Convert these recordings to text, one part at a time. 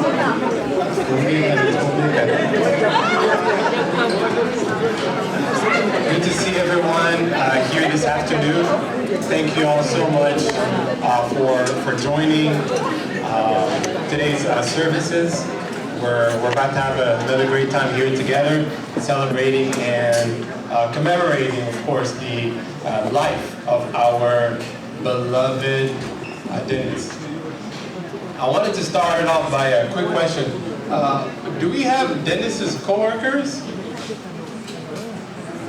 Good to see everyone here this afternoon. Thank you all so much for joining today's services. We're about to have another great time here together, celebrating and commemorating, of course, the life of our beloved Denis. I wanted to start it off by a quick question. Do we have Denis's coworkers?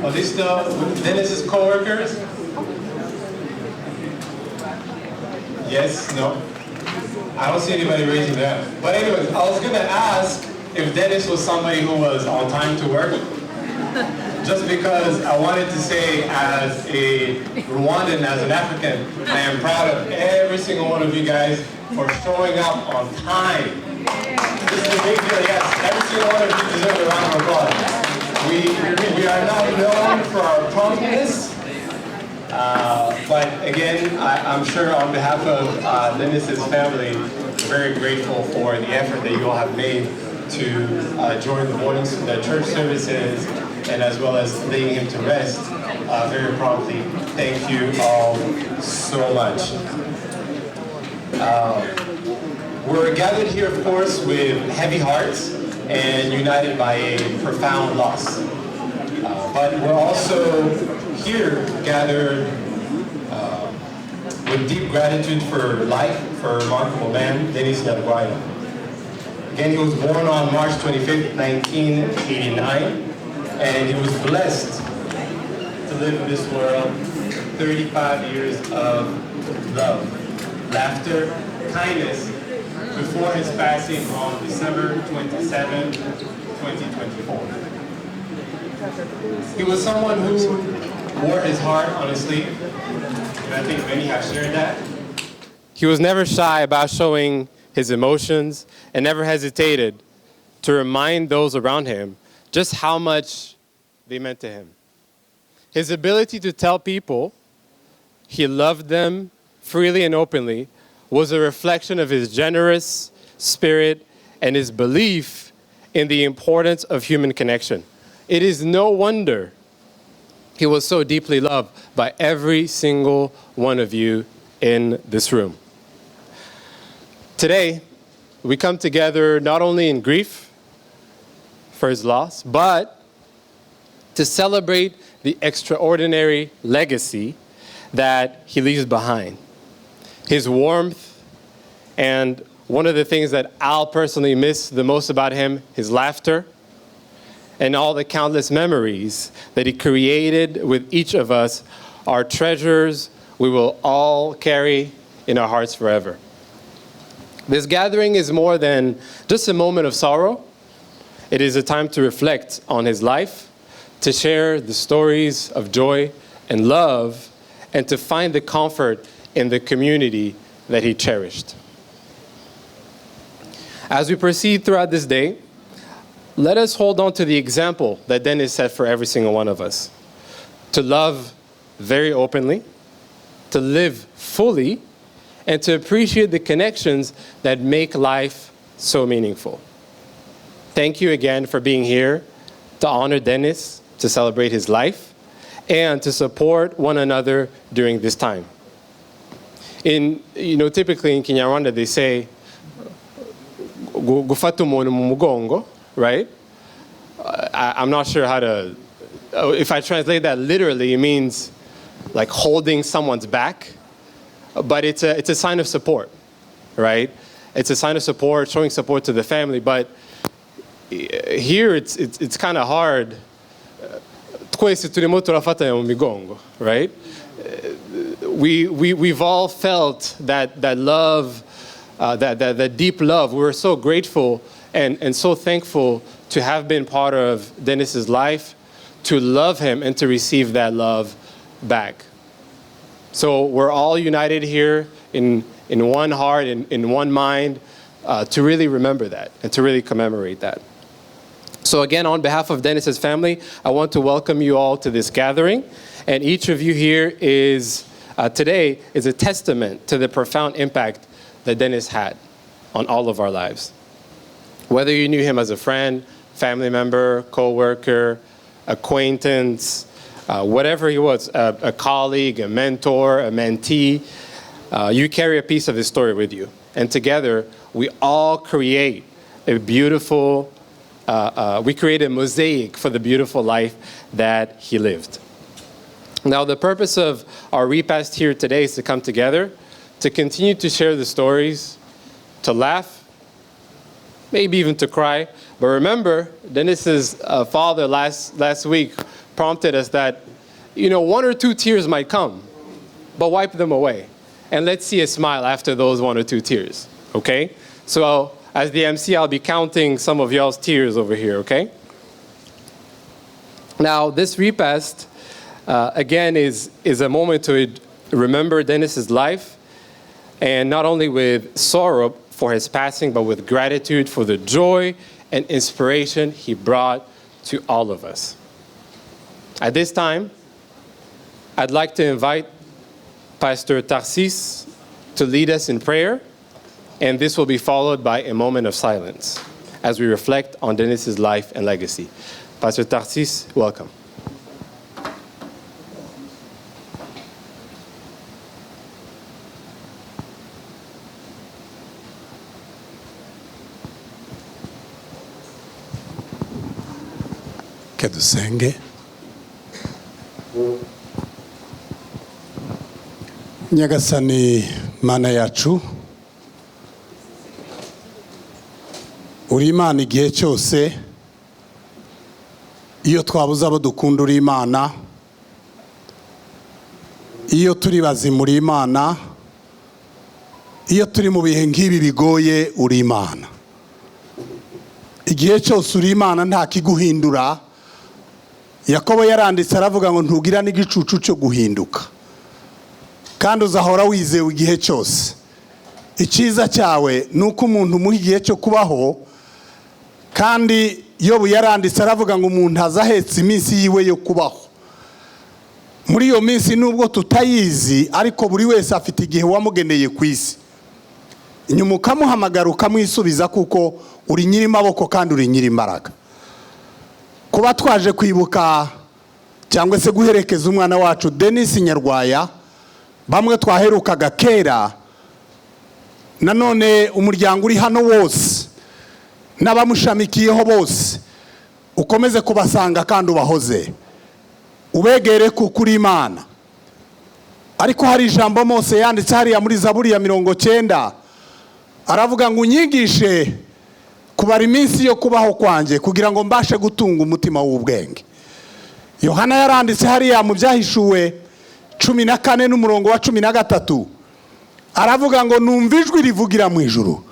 Are they still Denis's coworkers? Yes, no? I don't see anybody raising their hand. But anyways, I was gonna ask if Denis was somebody who was on time to work. Just because I wanted to say, as a Rwandan, as an African, I am proud of every single one of you guys for showing up on time. This is a big deal, yes. Every single one of you deserve a round of applause. We are not known for our promptness, but again, I'm sure on behalf of Denis's family, very grateful for the effort that you all have made to join the church services, and as well as laying him to rest very promptly. Thank you all so much. We're gathered here, of course, with heavy hearts and united by a profound loss. But we're also here gathered with deep gratitude for life, for a remarkable man, Denis Nyarwaya. Again, he was born on March 25th, 1989, and he was blessed to live in this world 35 years of love, laughter, kindness, before his passing on December 27, 2024. He was someone who wore his heart on his sleeve, and I think many have shared that. He was never shy about showing his emotions and never hesitated to remind those around him just how much they meant to him. His ability to tell people he loved them freely and openly was a reflection of his generous spirit and his belief in the importance of human connection. It is no wonder he was so deeply loved by every single one of you in this room. Today, we come together not only in grief for his loss, but to celebrate the extraordinary legacy that he leaves behind. His warmth, and one of the things that I'll personally miss the most about him, his laughter, and all the countless memories that he created with each of us are treasures we will all carry in our hearts forever. This gathering is more than just a moment of sorrow. It is a time to reflect on his life, to share the stories of joy and love, and to find the comfort in the community that he cherished. As we proceed throughout this day, let us hold on to the example that Denis set for every single one of us. To love very openly, to live fully, and to appreciate the connections that make life so meaningful. Thank you again for being here to honor Denis, to celebrate his life, and to support one another during this time. Typically in Kinyarwanda they say, gufata umuntu mu mugongo, right? I'm not sure how to, if I translate that literally, it means like holding someone's back, but it's a sign of support, right? It's a sign of support, showing support to the family, but here it's kind of hard, right? We've all felt that love, that deep love. We're so grateful and so thankful to have been part of Denis's life, to love him and to receive that love back. So we're all united here in one heart, in one mind, to really remember that and to really commemorate that. So again, on behalf of Denis's family, I want to welcome you all to this gathering. And each of you here is, today, is a testament to the profound impact that Denis had on all of our lives. Whether you knew him as a friend, family member, co-worker, acquaintance, whatever he was, a colleague, a mentor, a mentee, you carry a piece of his story with you. And together, we all create a beautiful, we create a mosaic for the beautiful life that he lived. Now, the purpose of our repast here today is to come together, to continue to share the stories, to laugh, maybe even to cry. But remember, Denis's father last week prompted us that, one or two tears might come, but wipe them away. And let's see a smile after those one or two tears, okay? So as the MC, I'll be counting some of y'all's tears over here, okay? Now, this repast, again, is a moment to remember Denis's life, and not only with sorrow for his passing, but with gratitude for the joy and inspiration he brought to all of us. At this time, I'd like to invite Pastor Tarsis to lead us in prayer, and this will be followed by a moment of silence as we reflect on Denis's life and legacy. Pastor Tarsis, welcome. Dusenge. Nyagasani Mana yacu, uri Imana igihe cyose. Iyo twabuze abo dukunda uri Imana, iyo turi bazimu uri Imana, iyo turi mu bihe nk'ibi bigoye uri Imana. Igihe cyose uri Imana nta kiguhindura. Yakobo yaranditse aravuga ngo ntugira n'igicucu cyo guhinduka, kandi uzahora wizewe igihe cyose. Icyiza cyawe ni uko umuntu umuha igihe cyo kubaho, kandi Yobu yaranditse aravuga ngo umuntu azahetse iminsi yiwe yo kubaho. Muri iyo minsi nubwo tutayizi, ariko buri wese afite igihe wamugeneye ku isi. Inyuma ukamuhamagara ukamwisubiza, kuko uri nyiri maboko kandi uri nyiri imbaraga. Kuba twaje kwibuka cyangwa se guherekeza umwana wacu Denis Nyarwaya, bamwe twaherukaga kera, nanone umuryango uri hano wose n'abamushamikiyeho bose ukomeze kubasanga kandi ubahoze, ubegere kuko uri Imana. Ariko hari ijambo Mose yanditse hariya muri Zaburi ya 90, aravuga ngo unyigishe kubara iminsi yo kubaho kwanjye kugira ngo mbashe gutunga umutima w'ubwenge. Yohana yaranditse hariya mu Byahishuwe 14 n'umurongo wa 13, aravuga ngo numva ijwi rivugira mu ijuru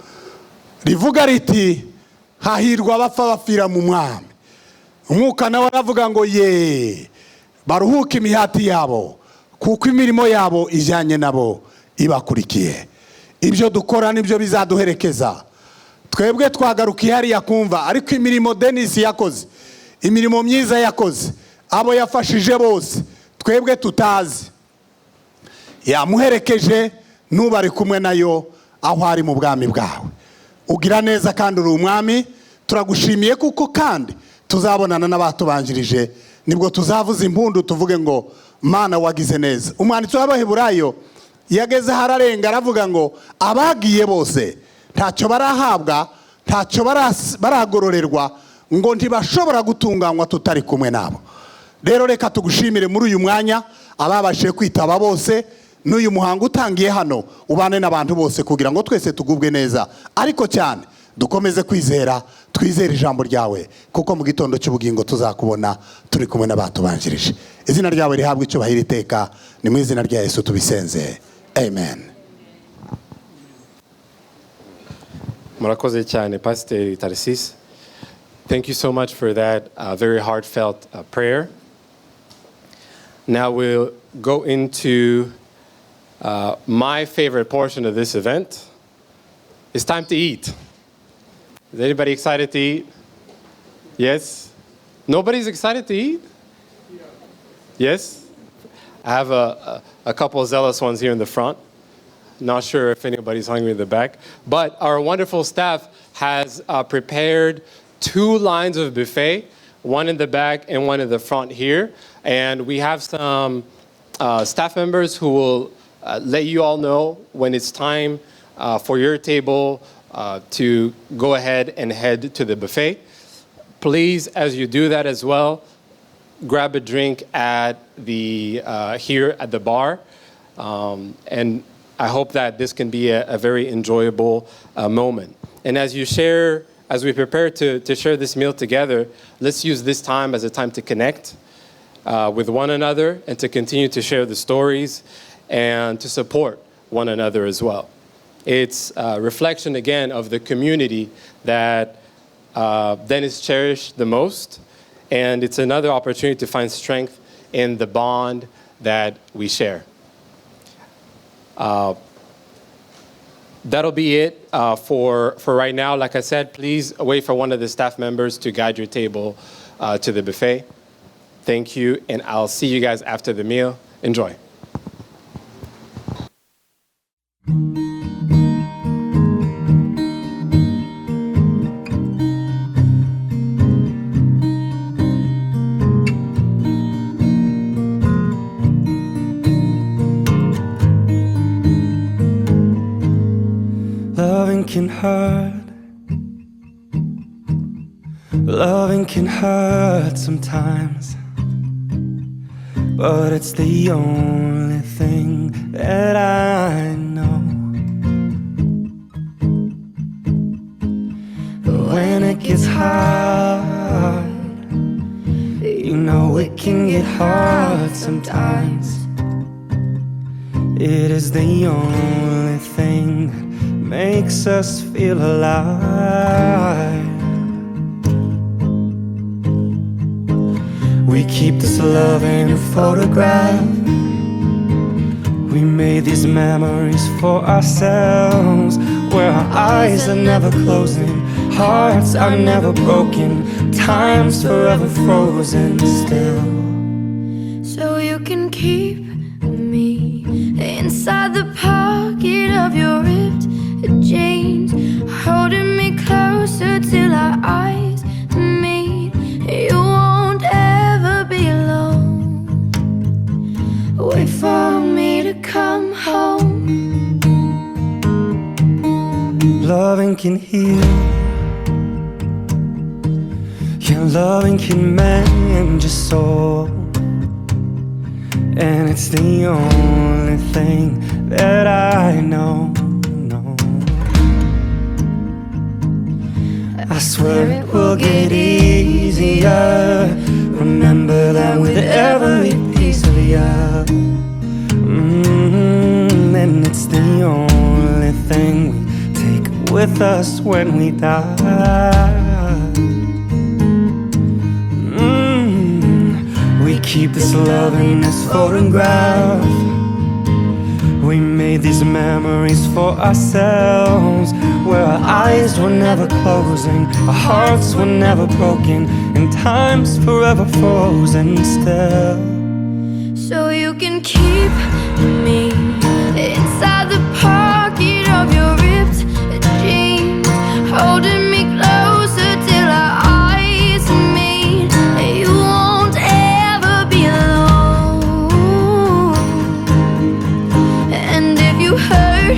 rivuga riti hahirwa abapfa bapfira mu mwami. Umwuka nawe aravuga ngo ye baruhuke imihati yabo, kuko imirimo yabo ijyanye nabo ibakurikiye. Ibyo dukora nibyo bizaduherekeza. Twebwe twagarukiye hariya kumva, ariko imirimo Denis yakoze, imirimo myiza yakoze, abo yafashije bose twebwe tutazi, yamuherekeje n'ubari kumwe nayo aho ari mu bwami bwawe. Ugira neza kandi uri umwami. Turagushimiye kuko kandi tuzabonana n'abatubanjirije, nibwo tuzavuza impundu tuvuge ngo Mana wagize neza. Umwanditsi w'Abaheburayo yageze hararenga aravuga ngo abagiye bose ntacyo barahabwa, ntacyo baragororerwa, ngo ntibashobora gutunganywa tutari kumwe nabo. Rero reka tugushimire muri uyu mwanya ababashije kwitaba bose, n'uyu muhango utangiye hano ubane n'abantu bose kugira ngo twese tugubwe neza. Ariko cyane dukomeze kwizera, twizere ijambo ryawe, kuko mu gitondo cy'ubugingo tuzakubona turi kumwe n'abatubanjirije. Izina ryawe rihabwe icyubahiro iteka, ni mu izina rya Yesu tubisenze, amen. Murakoze cyane, Pastor Tarsis. Thank you so much for that very heartfelt prayer. Now we'll go into my favorite portion of this event. It's time to eat. Is anybody excited to eat? Yes? Nobody's excited to eat? Yes? I have a couple of zealous ones here in the front. Not sure if anybody's hungry in the back. But our wonderful staff has prepared 2 lines of buffet, one in the back and one in the front here. And we have some staff members who will let you all know when it's time for your table to go ahead and head to the buffet. Please, as you do that as well, grab a drink at the here at the bar. And I hope that this can be a very enjoyable moment. And as we prepare to share this meal together, let's use this time as a time to connect with one another and to continue to share the stories and to support one another as well. It's a reflection, again, of the community that Denis cherished the most, and it's another opportunity to find strength in the bond that we share. That'll be it for right now. Like I said, please wait for one of the staff members to guide your table to the buffet. Thank you, and I'll see you guys after the meal. Enjoy. Loving can hurt sometimes, but it's the only thing that I know. But when it gets hard, you know it can get hard sometimes. It is the only thing that makes us feel alive. We keep this love in a photograph. We made these memories for ourselves, where our eyes are never closing, hearts are never broken, time's forever frozen still. So you can keep me inside the pocket of your ripped jeans, holding me closer till our eyes meet. You won't ever be alone. Wait for me to come home. Loving can heal, yeah, loving can mend your soul, and it's the only thing that I know. I swear it will get easier. Remember that with every piece of you. And it's the only thing we take with us when we die. We keep this love in this photograph. We made these memories for ourselves, where our eyes were never closing, our hearts were never broken, and time's forever frozen still. So you can keep me inside the pocket of your ripped jeans, holding me closer till our eyes meet. You won't ever be alone. And if you hurt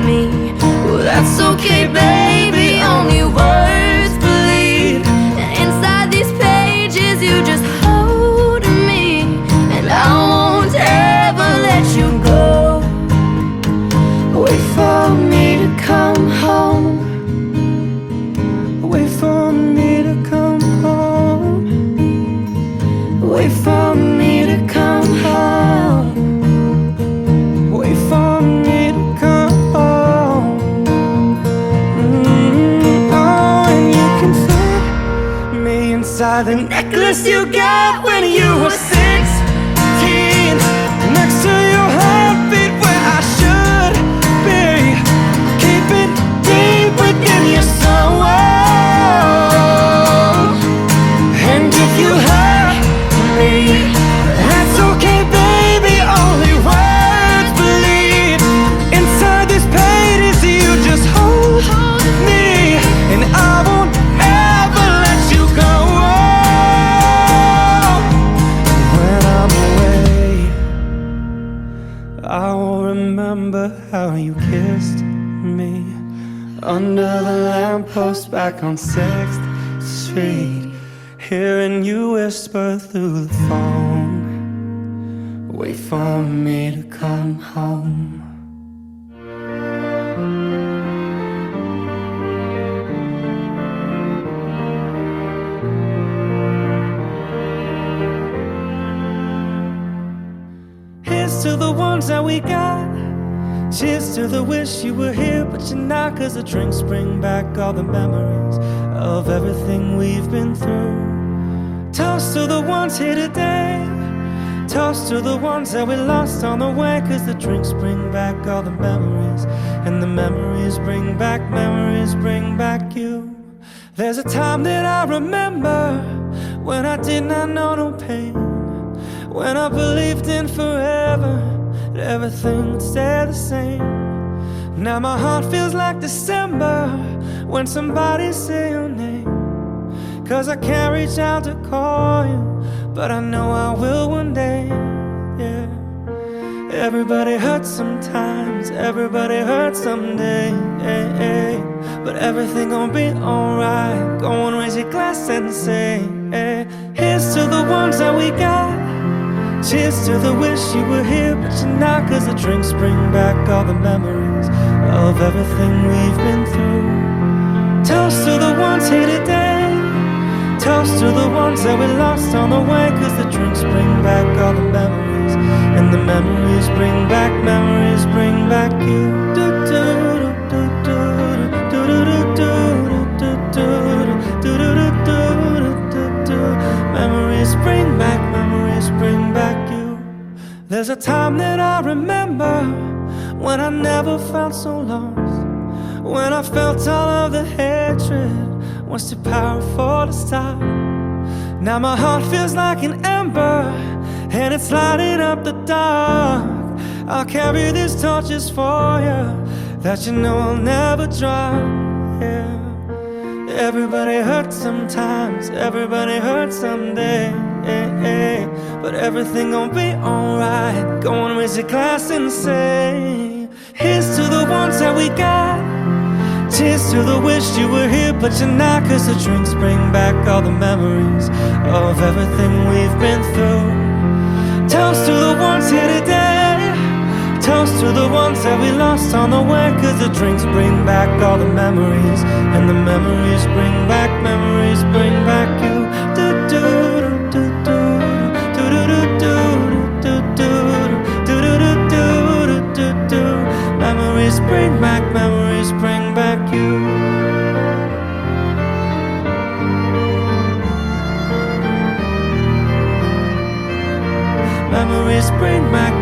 me, well, that's okay, baby. Only words bleed. Inside these pages, you just hold me, and I won't ever let you go. Wait for me to come home. Wait for me to come home. Wait for me to come home. Wait for me to come home. Oh, and you can fit me inside the necklace you got when you were 16, next to your heartbeat where I should be. Keep it deep within your soul. And if you hurt me, that's okay, baby. Only words bleed inside under the lamppost back on 6th Street, hearing you whisper through the phone, wait for me to come home. Here's to the ones that we got. Cheers to the wish you were here, but you're not, 'cause the drinks bring back all the memories of everything we've been through. Toast to the ones here today. Toast to the ones that we lost on the way, 'cause the drinks bring back all the memories, and the memories bring back you. There's a time that I remember when I did not know no pain, when I believed in forever, that everything would stay the same. Now my heart feels like December when somebody say your name, 'cause I can't reach out to call you, but I know I will one day, yeah. Everybody hurts sometimes, everybody hurts someday, but everything gon' be alright. Go on, raise your glass and say, here's to the ones that we got. Cheers to the wish you were here, but you're not, 'cause the drinks bring back all the memories of everything we've been through. Toast to the ones here today. Toast to the ones that we lost on the way, 'cause the drinks bring back all the memories, and the memories bring back you. Memories bring back you. There's a time that I remember when I never felt so lost, when I felt all of the hatred was too powerful to stop. Now my heart feels like an ember, and it's lighting up the dark. I'll carry these torches for you that you know I'll never drop, yeah. Everybody hurts sometimes, everybody hurts someday, but everything gon' be alright. Go on, raise your glass and say, here's to the ones that we got. Cheers to the wish you were here, but you're not, 'cause the drinks bring back all the memories of everything we've been through. Toast to the ones here today. Toast to the ones that we lost on the way, 'cause the drinks bring back all the memories, and the memories bring back you. Memories bring back you.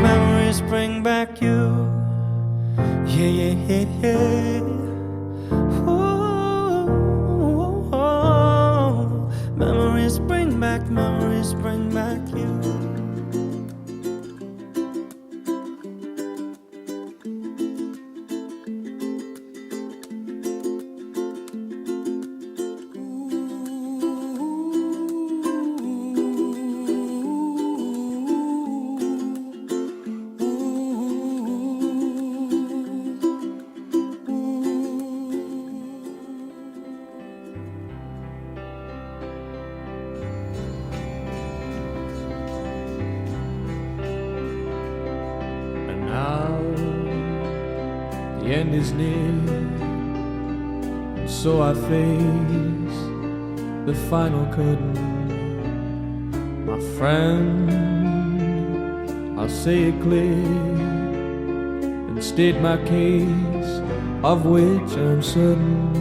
Memories bring back you. Yeah. Ooh, memories bring back you. The end is near, so I face the final curtain. My friend, I'll say it clear and state my case, of which I'm certain.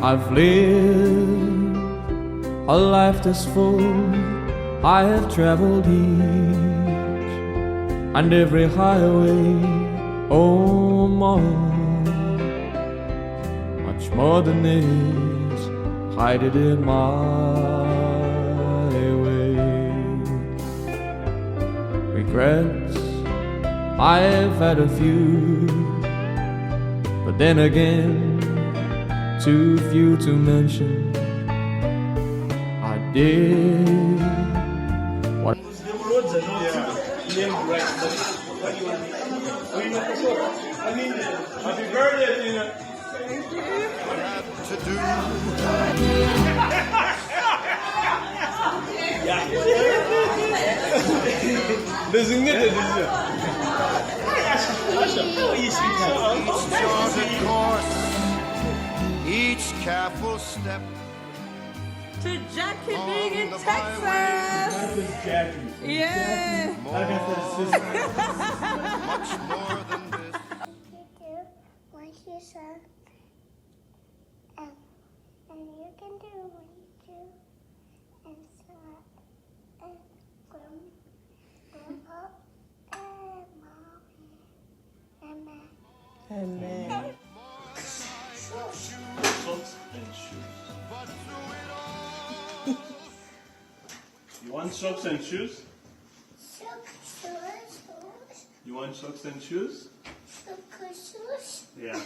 I've lived a life that's full. I have traveled each and every highway. Oh, much more than this, hide it in my way. Regrets, I've had a few, but then again, too few to mention. I did what I mean, happy birthday, Tina. Designated each careful step. To Jackie being in Texas. Jackie. Yeah. Much more than this. What you said. And you can do what you do. And so and grandpa and mommy and Matt. Amen. Socks and shoes. You want socks and shoes? You want socks and shoes? Yeah.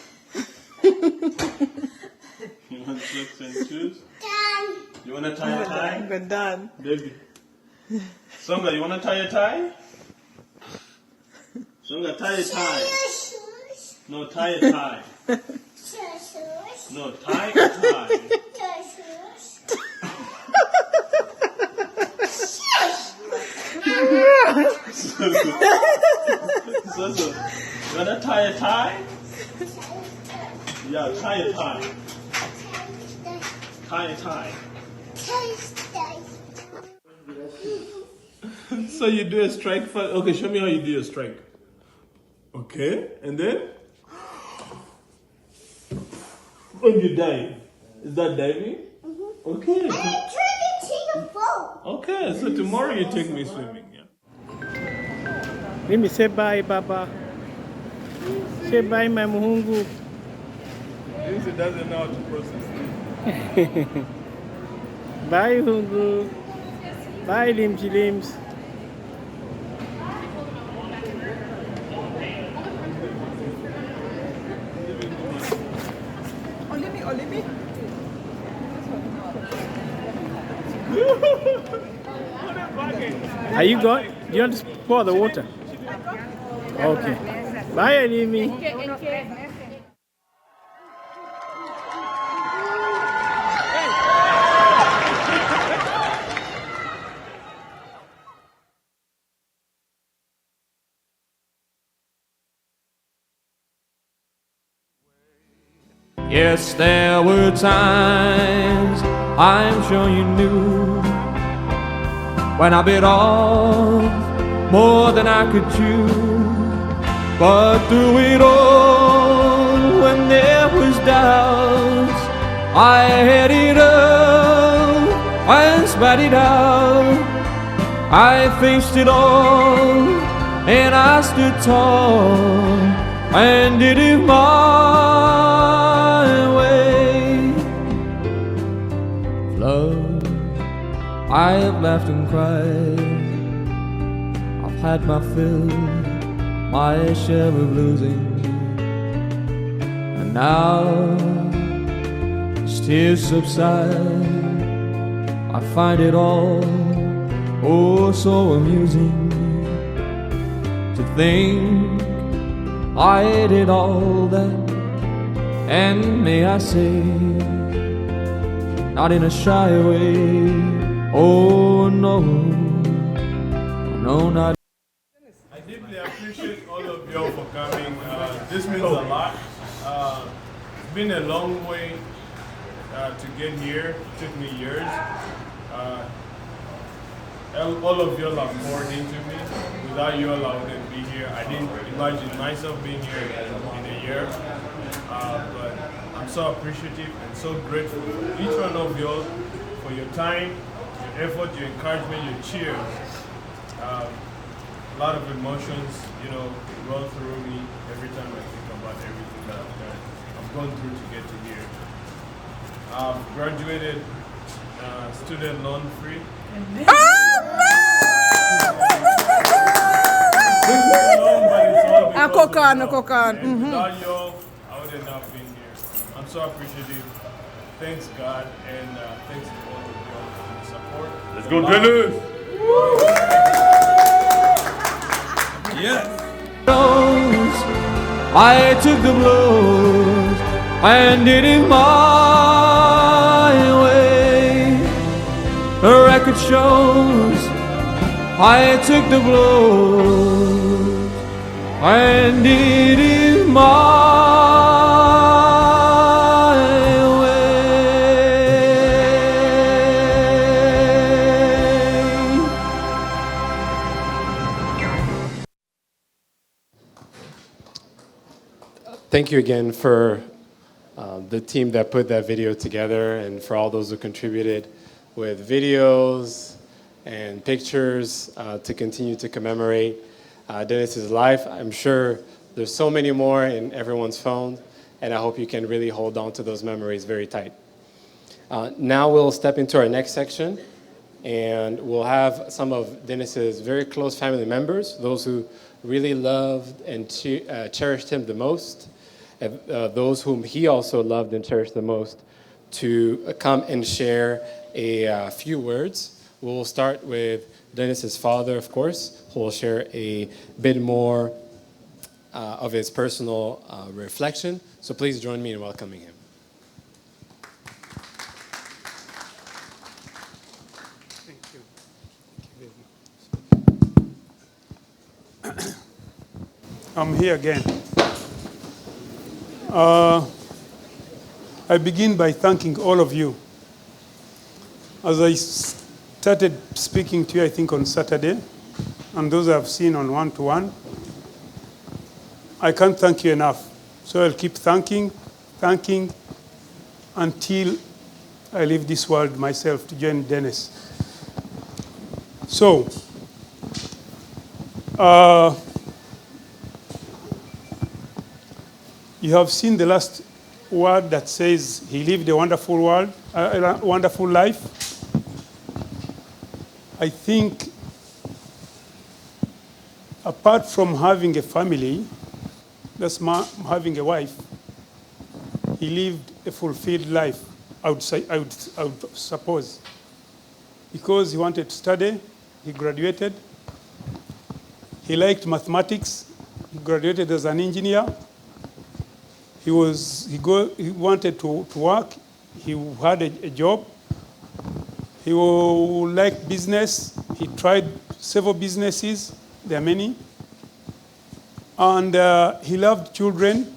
You want socks and shoes? Done. You want to tie a tie? We're done. Baby. Songa, you want to tie a tie? Songa, tie a tie. No, tie a tie. No, tie a tie. So, you want to tie a tie? Yeah, tie a tie. Tie a tie. So you do a strike first. Okay, show me how you do a strike. Okay, and then? When you dive. Is that diving? Mm-hmm. Okay. I'm trying to take a boat. Okay, so tomorrow you take me swimming. Yeah. Let me say bye, Papa. Say bye, my muhungu. This doesn't know how to process it. Bye, Hungu. Bye, Limji Lims. Olimi. Are you going? Do you want to pour the water? Okay. Bye, Olimi. Yes, there were times I'm sure you knew when I bit off more than I could chew. But through it all, when there was doubts, I had it up and spat it out. I faced it all and I stood tall and did it my way. Love, I have laughed and cried. I've had my fill, my share of losing. And now, as tears subside, I find it all oh so amusing to think I did all that, and may I say, not in a shy way. Oh no, no, not. I deeply appreciate all of you all for coming. This means a lot. It's been a long way to get here. It took me years. All of you all have poured into me. Without you all, I wouldn't be here. I didn't imagine myself being here in a year. But I'm so appreciative and so grateful for each one of you all for your time, your effort, your encouragement, your cheers. A lot of emotions, roll through me every time I think about everything that I've gone through to get to here. I've graduated student loan free. Kokan. Without y'all, I wouldn't have been here. I'm so appreciative. Thanks God, and thanks to all of y'all for the support. Let's go, Denis! Yes. I took the blows and did it my way. The record shows I took the blows and did it my way. Thank you again for the team that put that video together, and for all those who contributed with videos and pictures to continue to commemorate Denis's life. I'm sure there's so many more in everyone's phone, and I hope you can really hold on to those memories very tight. Now we'll step into our next section, and we'll have some of Denis's very close family members, those who really loved and cherished him the most, those whom he also loved and cherished the most, to come and share a few words. We'll start with Denis's father, of course, who will share a bit more of his personal reflection. So please join me in welcoming him. I'm here again. I begin by thanking all of you. As I started speaking to you, I think on Saturday, and those I've seen on one-to-one, I can't thank you enough. So I'll keep thanking until I leave this world myself to join Denis. So, you have seen the last word that says he lived a wonderful life. I think apart from having a family, that's having a wife, he lived a fulfilled life, I would suppose. Because he wanted to study, he graduated. He liked mathematics, he graduated as an engineer. He wanted to work. He had a job. He liked business. He tried several businesses. There are many. And he loved children.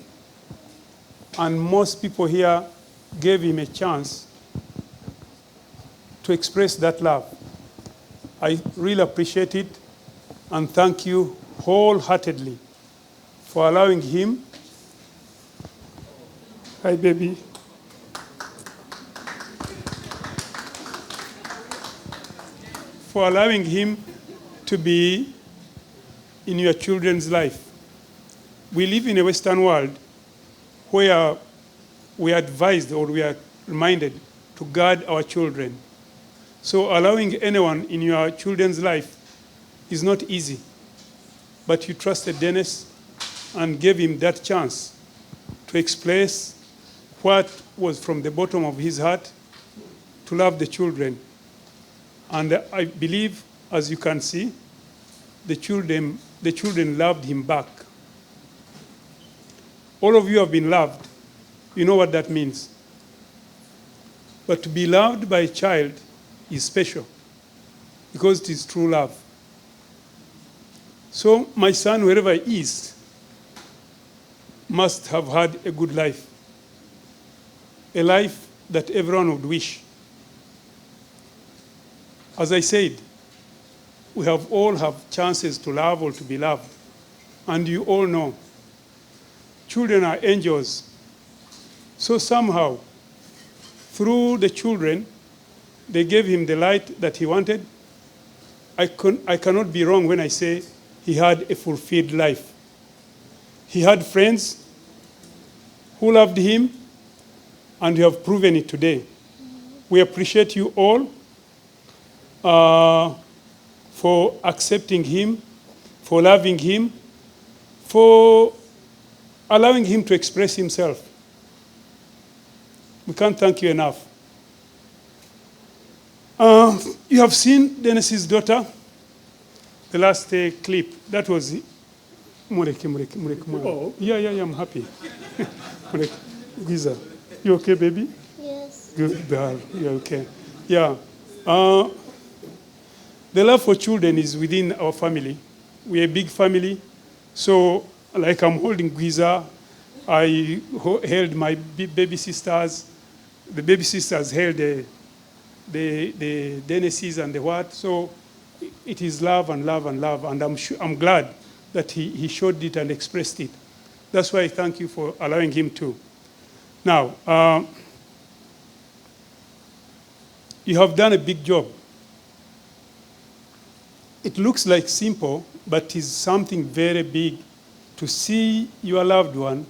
And most people here gave him a chance to express that love. I really appreciate it. And thank you wholeheartedly for allowing him. Hi, baby. For allowing him to be in your children's life. We live in a Western world where we are advised or we are reminded to guard our children. So allowing anyone in your children's life is not easy. But you trusted Denis and gave him that chance to express what was from the bottom of his heart, to love the children. And I believe, as you can see, the children loved him back. All of you have been loved. You know what that means. But to be loved by a child is special because it is true love. So my son, wherever he is, must have had a good life. A life that everyone would wish. As I said, we all have chances to love or to be loved. And you all know, children are angels. So somehow, through the children, they gave him the light that he wanted. I cannot be wrong when I say he had a fulfilled life. He had friends who loved him, and you have proven it today. We appreciate you all for accepting him, for loving him, for allowing him to express himself. We can't thank you enough. You have seen Denis's daughter, the last clip. That was... Oh. Yeah, I'm happy. Giza, you okay, baby? Yes. Good girl. You're okay. Yeah. The love for children is within our family. We're a big family. So, like I'm holding Giza, I held my baby sisters. The baby sisters held the Denises and the what. So it is love and love and love. And I'm glad that he showed it and expressed it. That's why I thank you for allowing him to. Now, you have done a big job. It looks like simple, but is something very big to see your loved one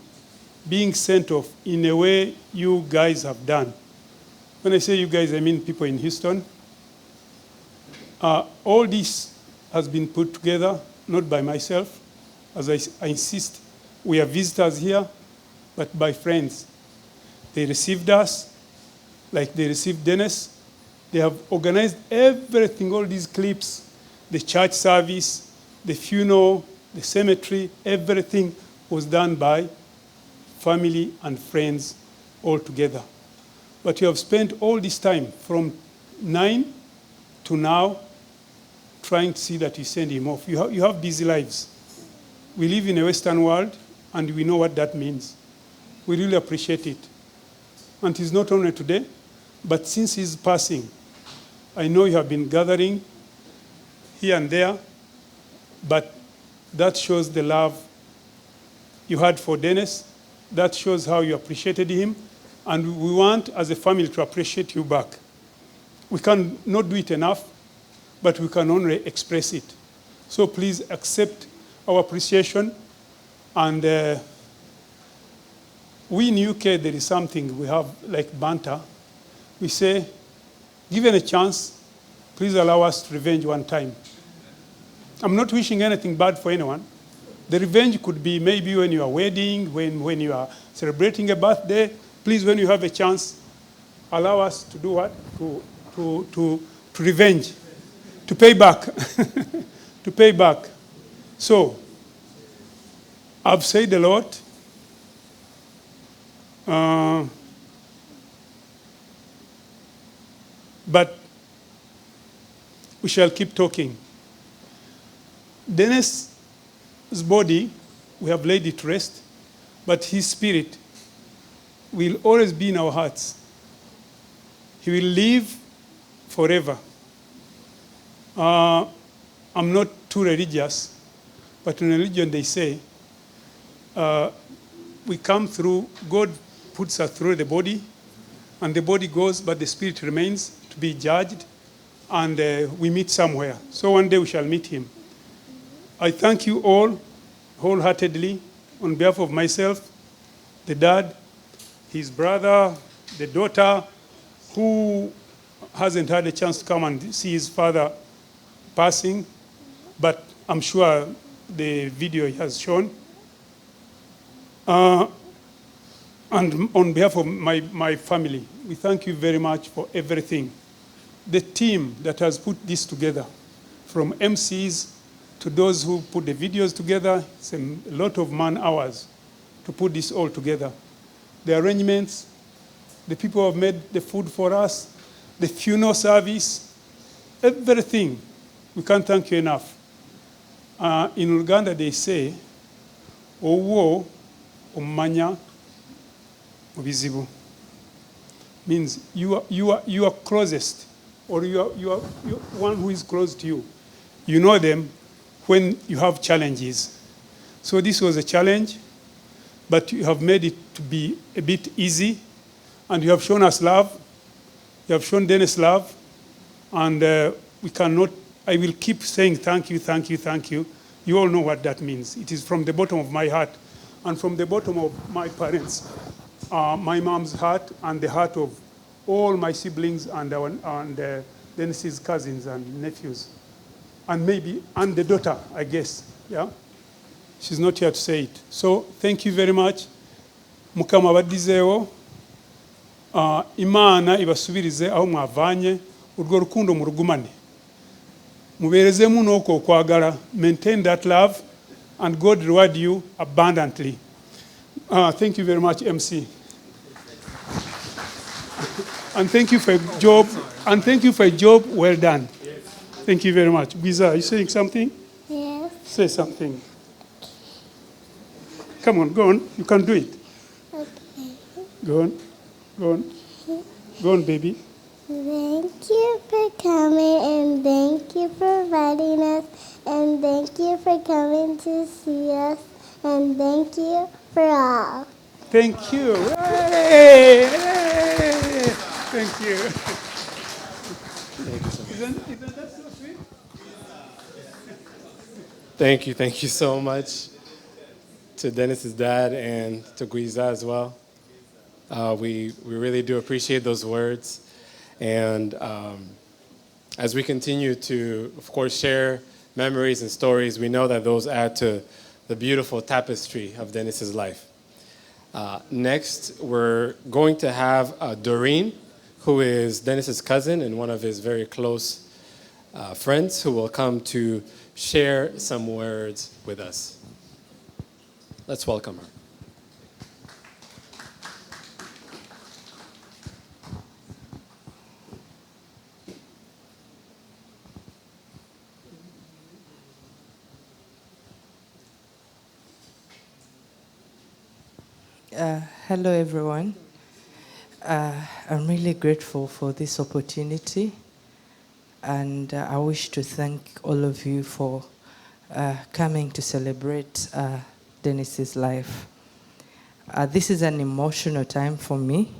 being sent off in a way you guys have done. When I say you guys, I mean people in Houston. All this has been put together, not by myself. As I insist, we are visitors here, but by friends. They received us, like they received Denis. They have organized everything, all these clips, the church service, the funeral, the cemetery, everything was done by family and friends all together. But you have spent all this time from 9 to now trying to see that you send him off. You have busy lives. We live in a Western world, and we know what that means. We really appreciate it. And it's not only today, but since his passing, I know you have been gathering here and there, but that shows the love you had for Denis. That shows how you appreciated him. And we want, as a family, to appreciate you back. We can not do it enough, but we can only express it. So please accept our appreciation. And we in UK, there is something we have like banter. We say, given a chance, please allow us to revenge one time. I'm not wishing anything bad for anyone. The revenge could be maybe when you are wedding, when you are celebrating a birthday. Please, when you have a chance, allow us to do what? To revenge, to pay back, to pay back. So, I've said a lot. But we shall keep talking. Denis' body, we have laid it to rest, but his spirit will always be in our hearts. He will live forever. I'm not too religious, but in religion they say, we come through, God puts us through the body, and the body goes, but the spirit remains to be judged, and we meet somewhere. So one day we shall meet him. I thank you all wholeheartedly on behalf of myself, the dad, his brother, the daughter, who hasn't had a chance to come and see his father passing, but I'm sure the video has shown. And on behalf of my family, we thank you very much for everything. The team that has put this together, from MCs to those who put the videos together, it's a lot of man hours to put this all together. The arrangements, the people who have made the food for us, the funeral service, everything. We can't thank you enough. In Uganda they say, Owo omanya obizibu. Means you are closest, or you are one who is close to you. You know them when you have challenges. So this was a challenge, but you have made it to be a bit easy, and you have shown us love. You have shown Denis love, and we cannot, I will keep saying thank you, thank you, thank you. You all know what that means. It is from the bottom of my heart, and from the bottom of my parents, my mom's heart, and the heart of all my siblings and Denis's cousins and nephews. And maybe, and the daughter, I guess, yeah? She's not here to say it. So, thank you very much. Mukama badizeo, Imana ibasubirize aho mwavanye, urwo rukundo murugumane. Mubereze muno uko kwagala, maintain that love, and God reward you abundantly. Thank you very much, MC. And thank you for a job. And thank you for a job well done. Thank you very much. Biza, are you saying something? Yes. Say something. Come on, go on. You can do it. Okay. Go on. Go on. Go on, baby. Thank you for coming and thank you for inviting us and thank you for coming to see us and thank you for all. Thank you. Hey! Hey! Thank you. Isn't that so sweet? Thank you so much to Denis's dad and to Guiza as well. We really do appreciate those words. And as we continue to, of course, share memories and stories, we know that those add to the beautiful tapestry of Denis's life. Next, we're going to have Doreen, who is Denis's cousin and one of his very close friends, who will come to share some words with us. Let's welcome her. Hello, everyone. I'm really grateful for this opportunity, and I wish to thank all of you for coming to celebrate Denis's life. This is an emotional time for me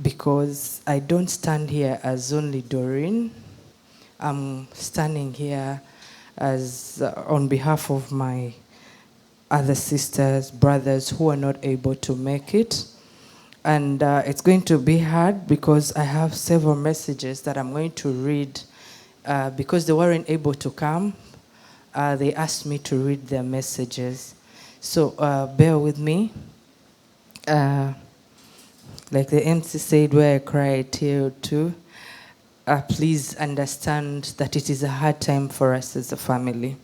because I don't stand here as only Doreen. I'm standing here as on behalf of my other sisters, brothers who are not able to make it. And it's going to be hard because I have several messages that I'm going to read because they weren't able to come. They asked me to read their messages. So bear with me. Like the MC said, where I cry a tear or two, please understand that it is a hard time for us as a family.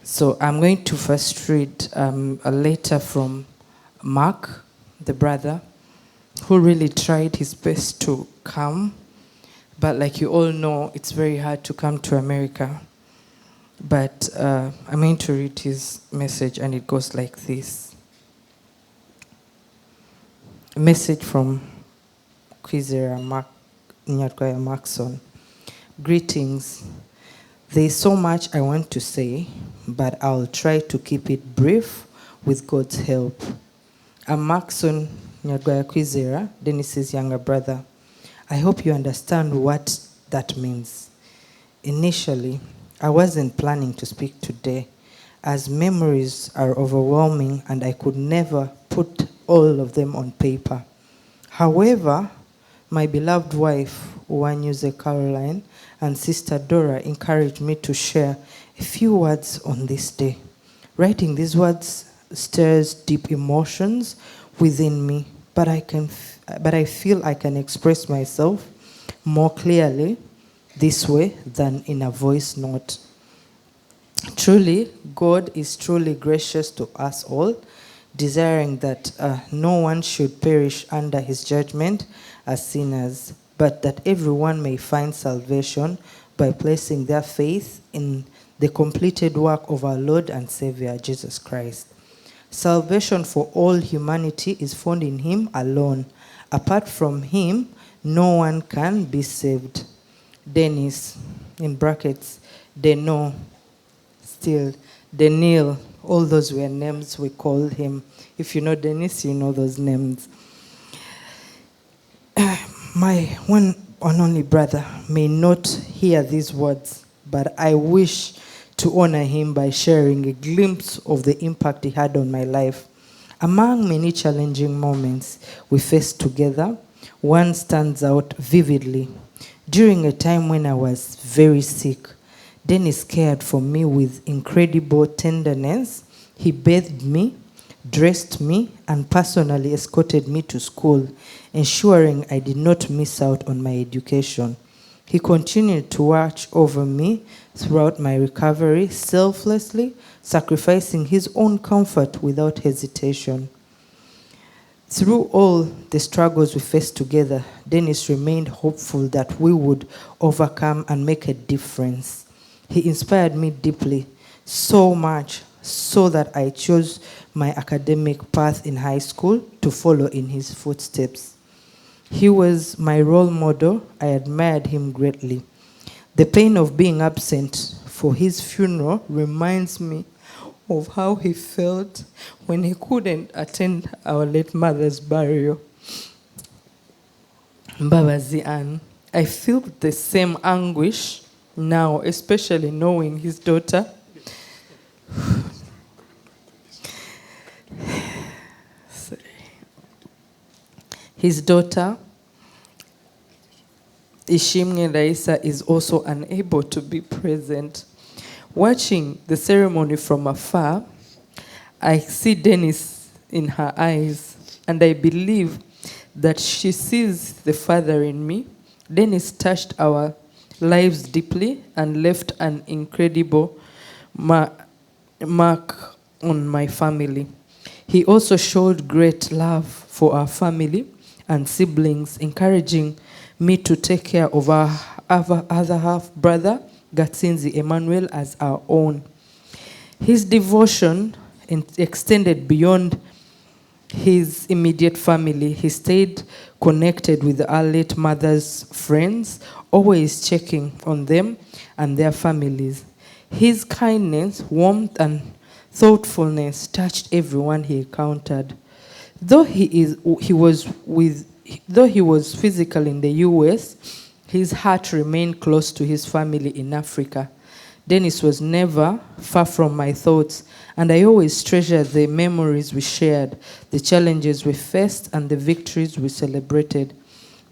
So I'm going to first read a letter from Mark, the brother, who really tried his best to come. But like you all know, it's very hard to come to America. But I'm going to read his message, and it goes like this. A message from Kwizera Nyarwaya Maxon. Greetings. There is so much I want to say, but I'll try to keep it brief with God's help. I'm Maxon Nyarwaya Kwizera, Denis's younger brother. I hope you understand what that means. Initially, I wasn't planning to speak today, as memories are overwhelming and I could never put all of them on paper. However, my beloved wife, Uwanyuze Caroline, and Sister Dora encouraged me to share a few words on this day. Writing these words stirs deep emotions within me, but I feel I can express myself more clearly this way than in a voice note. Truly, God is truly gracious to us all, desiring that no one should perish under his judgment as sinners, but that everyone may find salvation by placing their faith in the completed work of our Lord and Savior, Jesus Christ. Salvation for all humanity is found in him alone. Apart from him, no one can be saved. Denis, in brackets, Denis, still, Denis, all those were names we called him. If you know Denis, you know those names. My one and only brother may not hear these words, but I wish to honor him by sharing a glimpse of the impact he had on my life. Among many challenging moments we faced together, one stands out vividly. During a time when I was very sick, Denis cared for me with incredible tenderness. He bathed me, dressed me, and personally escorted me to school, ensuring I did not miss out on my education. He continued to watch over me throughout my recovery, selflessly sacrificing his own comfort without hesitation. Through all the struggles we faced together, Denis remained hopeful that we would overcome and make a difference. He inspired me deeply, so much so that I chose my academic path in high school to follow in his footsteps. He was my role model. I admired him greatly. The pain of being absent for his funeral reminds me of how he felt when he couldn't attend our late mother's burial. Mbabazi Ann, I feel the same anguish now, especially knowing his daughter. Sorry. His daughter, Ishimwe Raisa, is also unable to be present. Watching the ceremony from afar, I see Denis in her eyes, and I believe that she sees the Father in me. Denis touched our lives deeply and left an incredible mark on my family. He also showed great love for our family and siblings, encouraging me to take care of our other half-brother, Gatsinzi Emmanuel, as our own. His devotion extended beyond his immediate family. He stayed connected with our late mother's friends, always checking on them and their families. His kindness, warmth, and thoughtfulness touched everyone he encountered. Though he was physically in the US, his heart remained close to his family in Africa. Denis was never far from my thoughts, and I always treasure the memories we shared, the challenges we faced, and the victories we celebrated.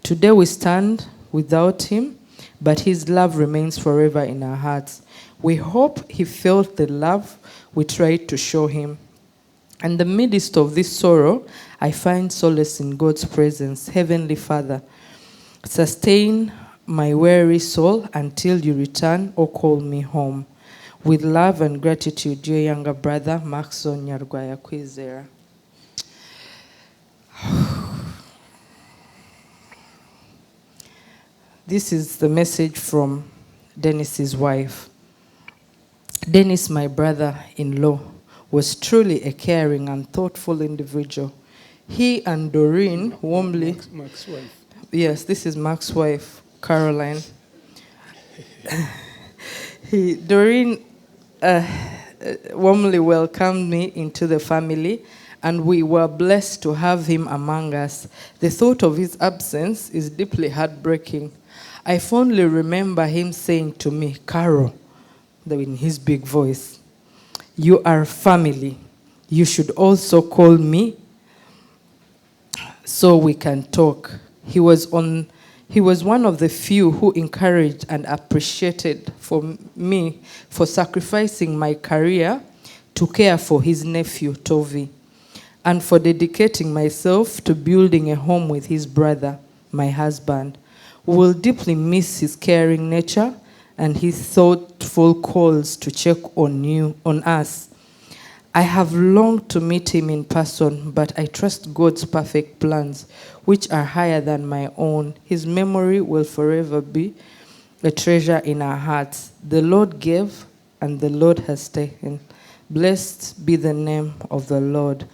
Today we stand without him, but his love remains forever in our hearts. We hope he felt the love we tried to show him. In the midst of this sorrow, I find solace in God's presence. Heavenly Father, sustain my weary soul until you return or call me home. With love and gratitude, dear younger brother, Maxon Nyarwaya Kwizera. This is the message from Denis's wife. Denis, my brother-in-law, was truly a caring and thoughtful individual. He and Doreen warmly... Mark's wife. Yes, this is Mark's wife, Caroline. Doreen warmly welcomed me into the family, and we were blessed to have him among us. The thought of his absence is deeply heartbreaking. I fondly remember him saying to me, Carol, in his big voice, you are family. You should also call me so we can talk. He was one of the few who encouraged and appreciated me for sacrificing my career to care for his nephew, Tovi, and for dedicating myself to building a home with his brother, my husband. We will deeply miss his caring nature and his thoughtful calls to check on us. I have longed to meet him in person, but I trust God's perfect plans, which are higher than my own. His memory will forever be a treasure in our hearts. The Lord gave, and the Lord has taken. Blessed be the name of the Lord.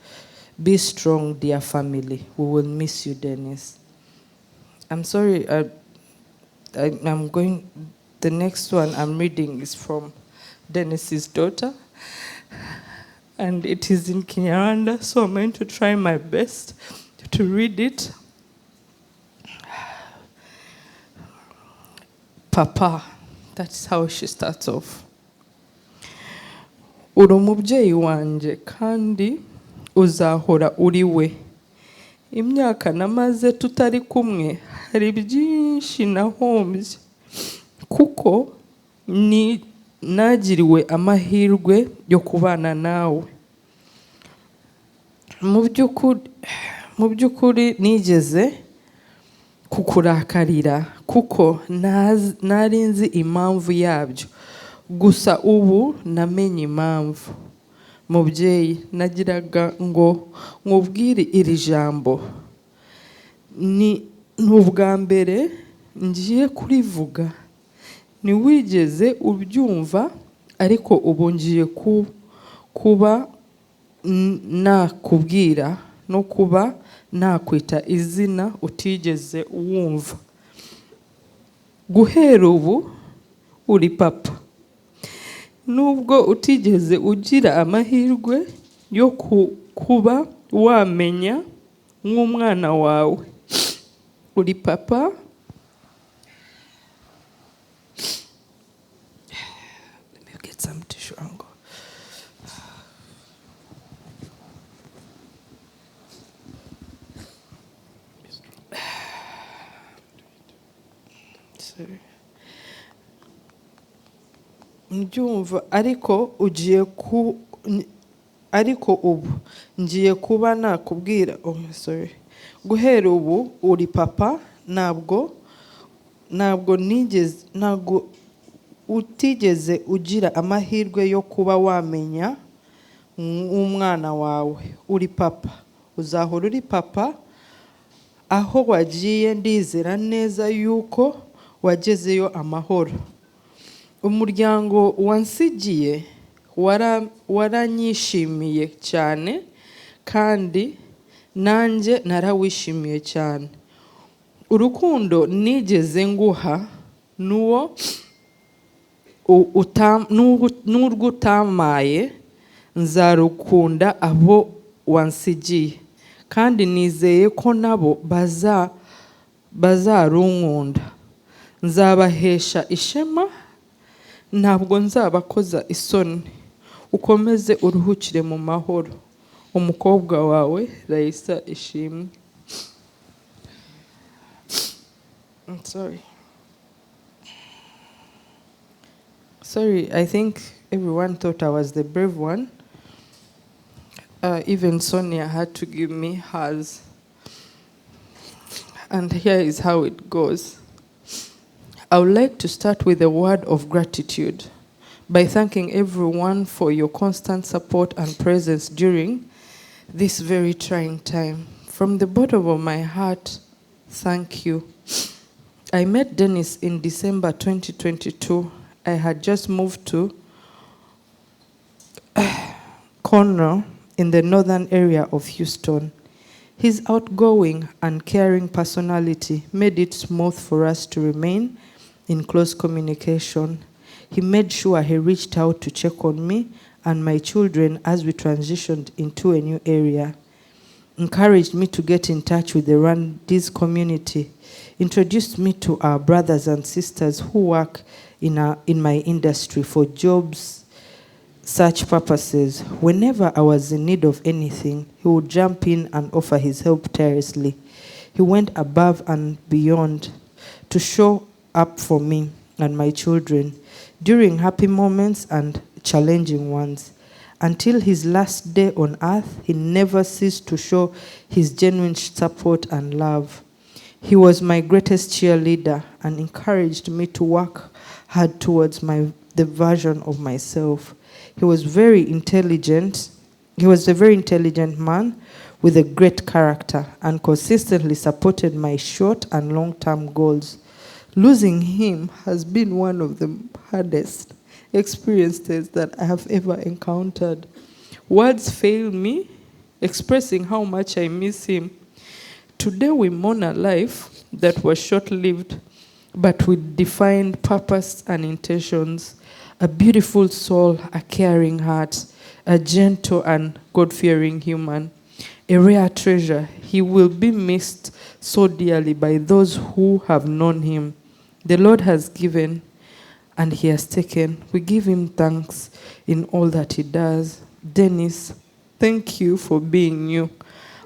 Be strong, dear family. We will miss you, Denis. I'm sorry, I'm going... The next one I'm reading is from Denis's daughter, and it is in Kinyarwanda, so I'm going to try my best to read it. Papa, that's how she starts off. Uri umubyeyi wanje kandi uzahora uri we. Imyaka namaze tutari kumwe hari byinshi nahombye. Kuko ni nagiriwe amahirwe yo kubana nawe. Mu by'ukuri nigeze kukurakarira kuko nari nzi impamvu yabyo. Gusa ubu namenye impamvu. mubyeyi nagiraga ngo nkubwire iri jambo ni ubwa mbere ngiye kurivuga ntiwigeze ubyumva ariko ubu ngiye kuba nakubwira no kuba nakwita izina utigeze wumva guhera ubu uri papa nubwo utigeze ugira amahirwe yo kuba wamenya nk'umwana wawe uri papa let me get some tissue angle. Sorry. Mbyumva ariko ugiye ariko ubu ngiye kuba nakubwira sorry guhera ubu uri papa ntabwo utigeze ugira amahirwe yo kuba wamenya umwana wawe uri papa uzahora uri papa aho wagiye ndizera neza yuko wagezeyo amahoro umuryango wansigiye waranyishimiye cyane kandi nanjye narawishimiye cyane urukundo nigeze nguha n'urwo utamaye nzarukunda abo wansigiye kandi nizeye ko nabo bazarunkunda nzabahesha ishema ntabwo nzabakoza isoni ukomeze uruhukire mu mahoro umukobwa wawe Raisa Ishimwe. I'm sorry, I think everyone thought I was the brave one. Even Sonia had to give me hers. And here is how it goes. I would like to start with a word of gratitude by thanking everyone for your constant support and presence during this very trying time. From the bottom of my heart, thank you. I met Denis in December 2022. I had just moved to Cornell in the northern area of Houston. His outgoing and caring personality made it smooth for us to remain in close communication. He made sure he reached out to check on me and my children as we transitioned into a new area, encouraged me to get in touch with the Rwandese community, introduced me to our brothers and sisters who work in my industry for jobs, such purposes. Whenever I was in need of anything, he would jump in and offer his help tirelessly. He went above and beyond to show up for me and my children during happy moments and challenging ones. Until his last day on earth, he never ceased to show his genuine support and love. He was my greatest cheerleader and encouraged me to work hard towards the version of myself. He was very intelligent. He was a very intelligent man with a great character and consistently supported my short and long-term goals. Losing him has been one of the hardest experiences that I have ever encountered. Words fail me expressing how much I miss him. Today we mourn a life that was short-lived, but with defined purpose and intentions. A beautiful soul, a caring heart, a gentle and God-fearing human, a rare treasure. He will be missed so dearly by those who have known him. The Lord has given and he has taken. We give him thanks in all that he does. Denis, thank you for being you.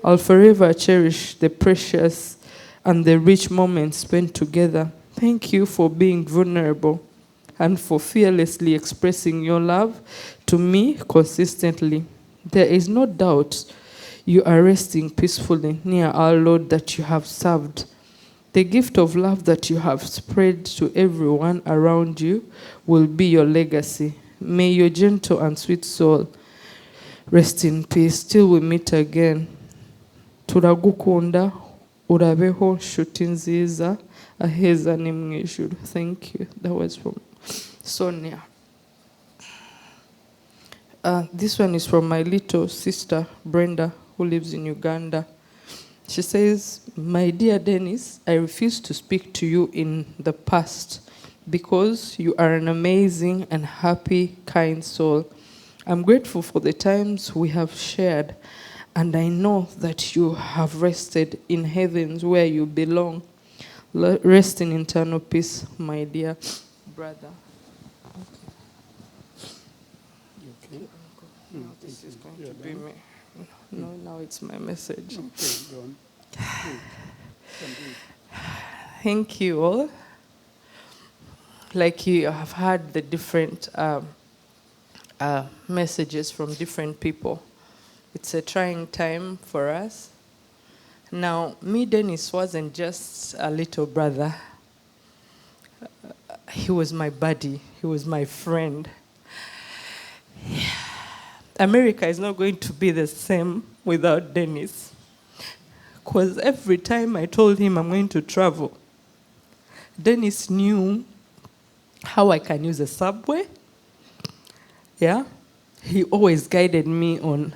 I'll forever cherish the precious and the rich moments spent together. Thank you for being vulnerable and for fearlessly expressing your love to me consistently. There is no doubt you are resting peacefully near our Lord that you have served. The gift of love that you have spread to everyone around you will be your legacy. May your gentle and sweet soul Rest in peace. Till we meet again. Turagukunda. Urabeho nshuti nziza. Aheza ni mu ijuru. Thank you. That was from Sonia. This one is from my little sister, Brenda, who lives in Uganda. She says, "My dear Denis, I refuse to speak to you in the past because you are an amazing and happy, kind soul. I'm grateful for the times we have shared, and I know that you have rested in heavens where you belong. Rest in eternal peace, my dear brother." No, this is going to be me. No, now it's my message. Thank you all. Like you have heard the different messages from different people. It's a trying time for us. Now, me, Denis, wasn't just a little brother. He was my buddy. He was my friend. America is not going to be the same without Denis. Because every time I told him I'm going to travel, Denis knew how I can use a subway. Yeah? He always guided me on.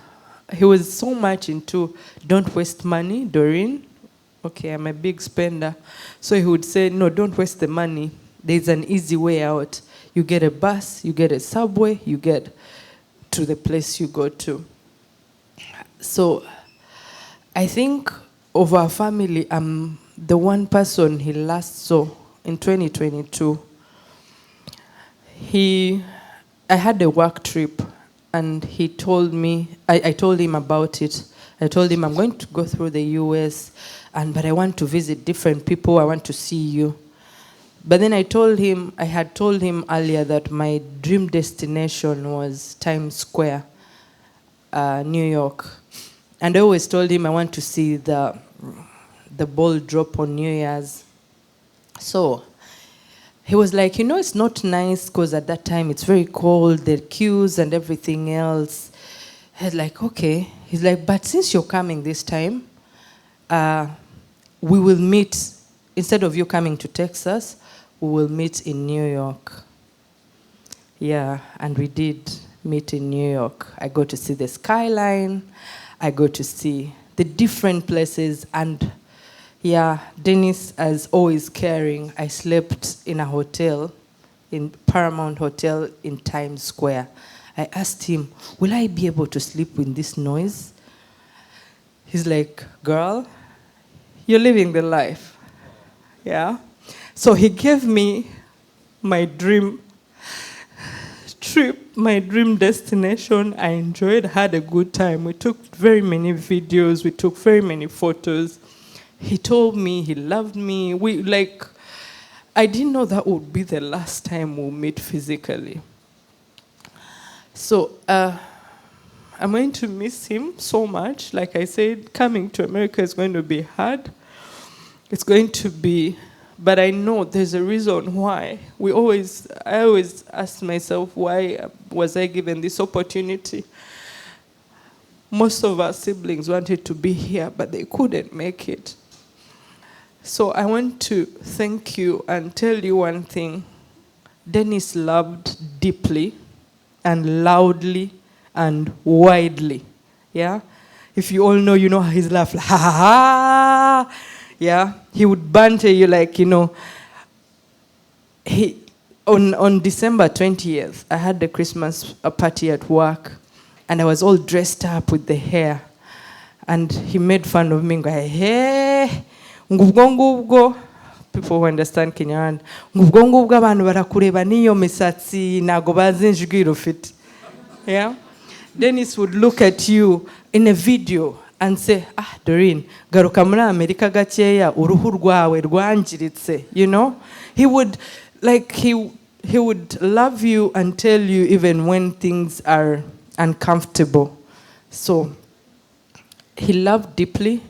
He was so much into don't waste money, Doreen. Okay, I'm a big spender. So he would say, no, don't waste the money. There's an easy way out. You get a bus, you get a subway, you get to the place you go to. So I think of our family, I'm the one person he last saw in 2022. I had a work trip, and he told me, I told him about it. I told him I'm going to go through the US, but I want to visit different people. I want to see you. But then I had told him earlier that my dream destination was Times Square, New York. And I always told him I want to see the ball drop on New Year's. So he was like, it's not nice because at that time it's very cold, the queues and everything else. I was like, okay. He's like, but since you're coming this time, we will meet, instead of you coming to Texas, we will meet in New York. Yeah, and we did meet in New York. I got to see the skyline. I got to see the different places. And yeah, Denis is always caring. I slept in a hotel, in Paramount Hotel in Times Square. I asked him, will I be able to sleep with this noise? He's like, girl, you're living the life. Yeah? So he gave me my dream trip, my dream destination. I enjoyed, had a good time. We took very many videos. We took very many photos. He told me he loved me. I didn't know that would be the last time we'll meet physically. So I'm going to miss him so much. Like I said, coming to America is going to be hard. It's going to be, but I know there's a reason why. I always ask myself, why was I given this opportunity? Most of our siblings wanted to be here, but they couldn't make it. So I want to thank you and tell you one thing. Denis loved deeply and loudly and widely. Yeah? If you all know, you know his laugh. Ha ha ha! Yeah? He would banter you like, on December 20th, I had the Christmas party at work, and I was all dressed up with the hair. And he made fun of me, going, hey, ngubwo. People who understand Kenyan, ngubwo abantu barakureba niyo misatsi nago bazinjigiro fit. Yeah? Denis would look at you in a video and say, Doreen, garuka muri Amerika gakeya uruhu rwawe rwangiritse. He would he would love you and tell you even when things are uncomfortable. So he loved deeply.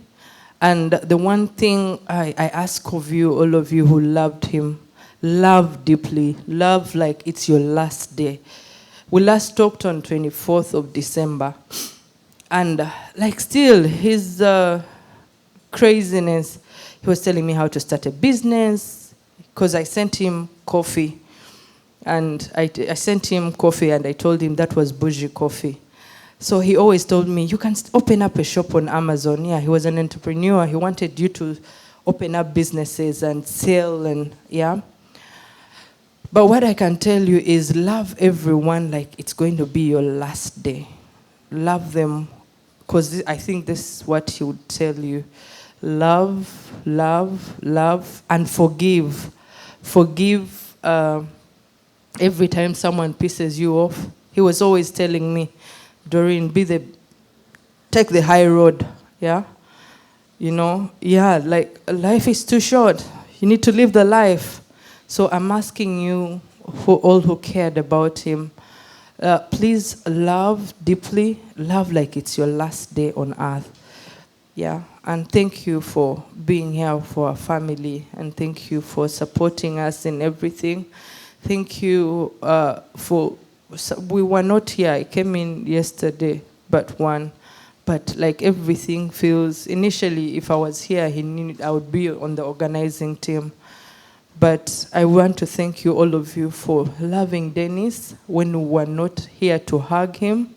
And the one thing I ask of you, all of you who loved him, love deeply. Love like it's your last day. We last talked on 24th of December. And like still, his craziness, he was telling me how to start a business, because I sent him coffee. And I sent him coffee and I told him that was bougie coffee. So he always told me, you can open up a shop on Amazon. Yeah, he was an entrepreneur. He wanted you to open up businesses and sell and yeah. But what I can tell you is love everyone like it's going to be your last day. Love them, because I think this is what he would tell you. Love, love, love, and forgive. Forgive every time someone pisses you off. He was always telling me, Doreen, take the high road, yeah? You know, yeah, like life is too short. You need to live the life. So I'm asking you, for all who cared about him, please love deeply, love like it's your last day on earth. Yeah, and thank you for being here for our family, and thank you for supporting us in everything. Thank you we were not here. I came in yesterday, but like everything feels, initially if I was here, he knew I would be on the organizing team. But I want to thank you, all of you, for loving Denis when we were not here to hug him.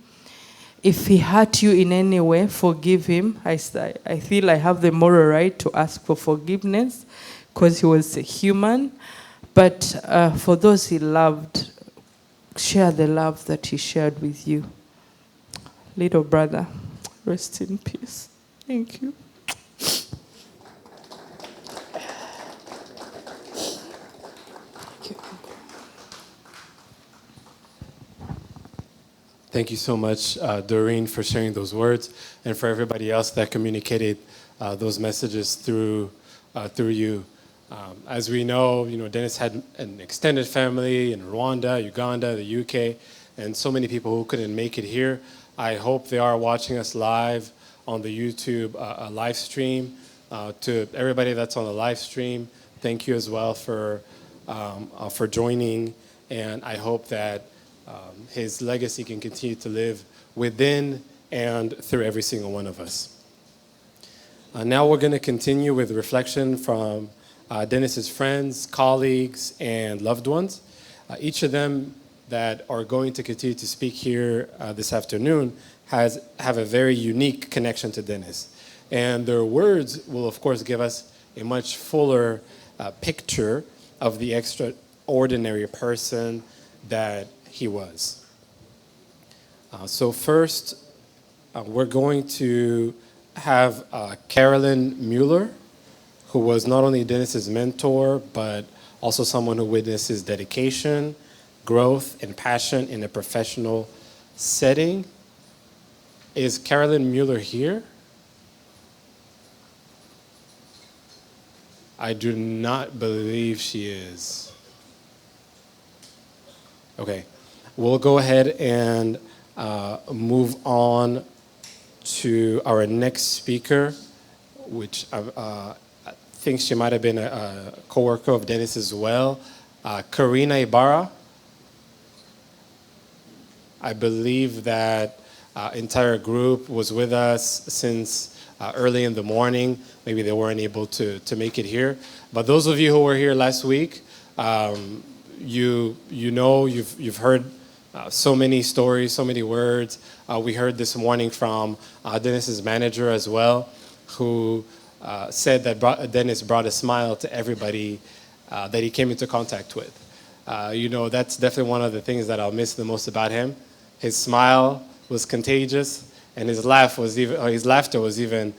If he hurt you in any way, forgive him. I feel I have the moral right to ask for forgiveness because he was a human. But for those he loved, share the love that he shared with you. Little brother, rest in peace. Thank you. Thank you so much, Doreen, for sharing those words, and for everybody else that communicated those messages through you. As we know, Denis had an extended family in Rwanda, Uganda, the UK, and so many people who couldn't make it here. I hope they are watching us live on the YouTube live stream. To everybody that's on the live stream, thank you as well for joining, and I hope that his legacy can continue to live within and through every single one of us. Now we're going to continue with reflection from Denis's friends, colleagues, and loved ones. Each of them that are going to continue to speak here this afternoon have a very unique connection to Denis. And their words will, of course, give us a much fuller picture of the extraordinary person that he was. So first, we're going to have Carolyn Mueller, who was not only Denis's mentor, but also someone who witnessed his dedication, growth, and passion in a professional setting. Is Carolyn Mueller here? I do not believe she is. Okay, we'll go ahead and move on to our next speaker, which I think she might have been a co-worker of Denis as well, Karina Ibarra. I believe that entire group was with us since early in the morning. Maybe they weren't able to make it here. But those of you who were here last week, you've heard so many stories, so many words. We heard this morning from Denis's manager as well, who said that Denis brought a smile to everybody that he came into contact with. That's definitely one of the things that I'll miss the most about him. His smile was contagious, and his laughter was even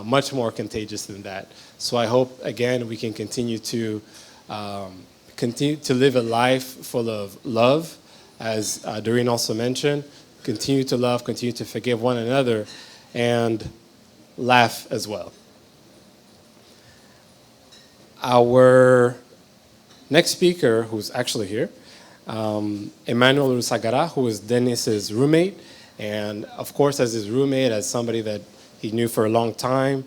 much more contagious than that. So I hope, again, we can continue to live a life full of love, as Doreen also mentioned. Continue to love, continue to forgive one another, and laugh as well. Our next speaker, who's actually here, Emmanuel Rusagara, who is Denis's roommate, and of course, as his roommate, as somebody that he knew for a long time,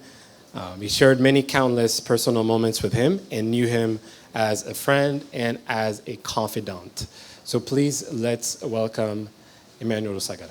he shared many countless personal moments with him and knew him as a friend and as a confidant. So please, let's welcome Emmanuel Sagara.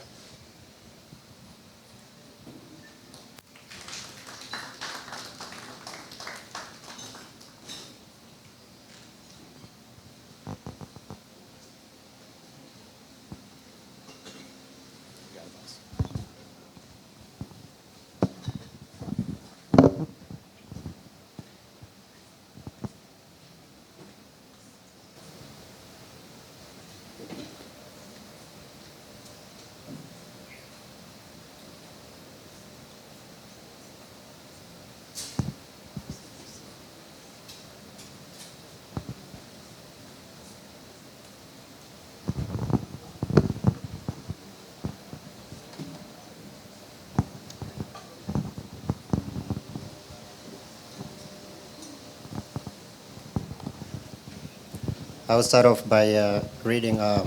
I'll start off by reading a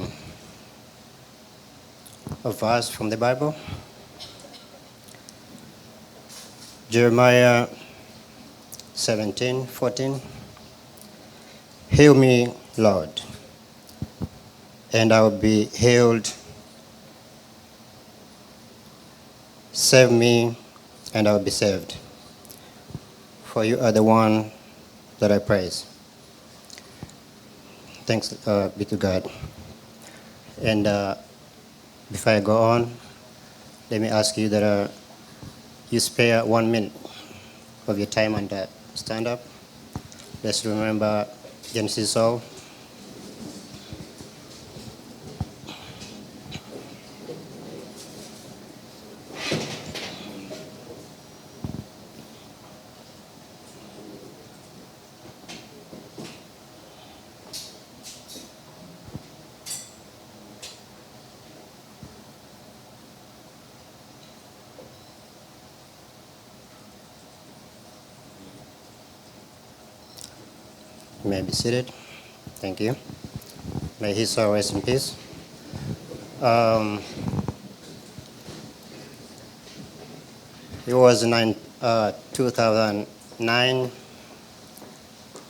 verse from the Bible. Jeremiah 17:14. Heal me, Lord, and I will be healed. Save me, and I will be saved. For you are the one that I praise. Thanks be to God. And before I go on, let me ask you that you spare 1 minute of your time and stand up. Let's remember Genesis Soul. You may be seated. Thank you. May his soul rest in peace. It was 2009,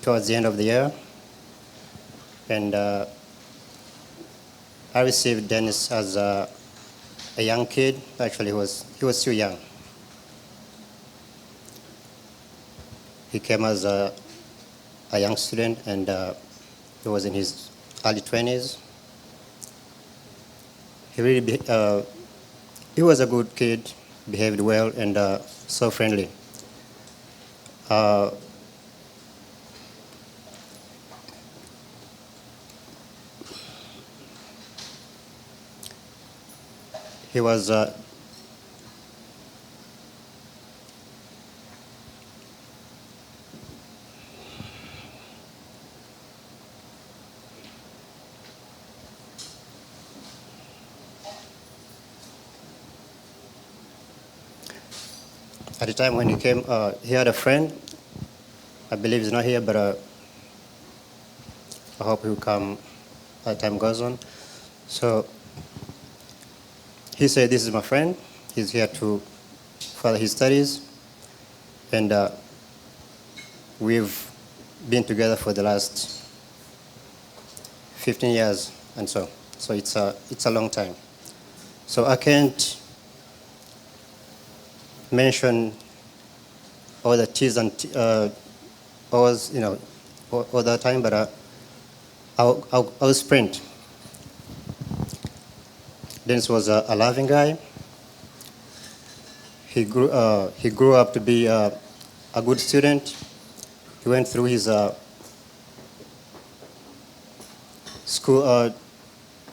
towards the end of the year, and I received Denis as a young kid. Actually, he was too young. He came as a young student, and he was in his early 20s. He was a good kid, behaved well, and so friendly. He was at the time when he came, he had a friend. I believe he's not here, but I hope he'll come as time goes on. So he said, "This is my friend. He's here to further his studies, and we've been together for the last 15 years, and so it's a long time. So I can't mention all the T's and O's, all that time, but I'll sprint. Denis was a loving guy. He grew up to be a good student. He went through his school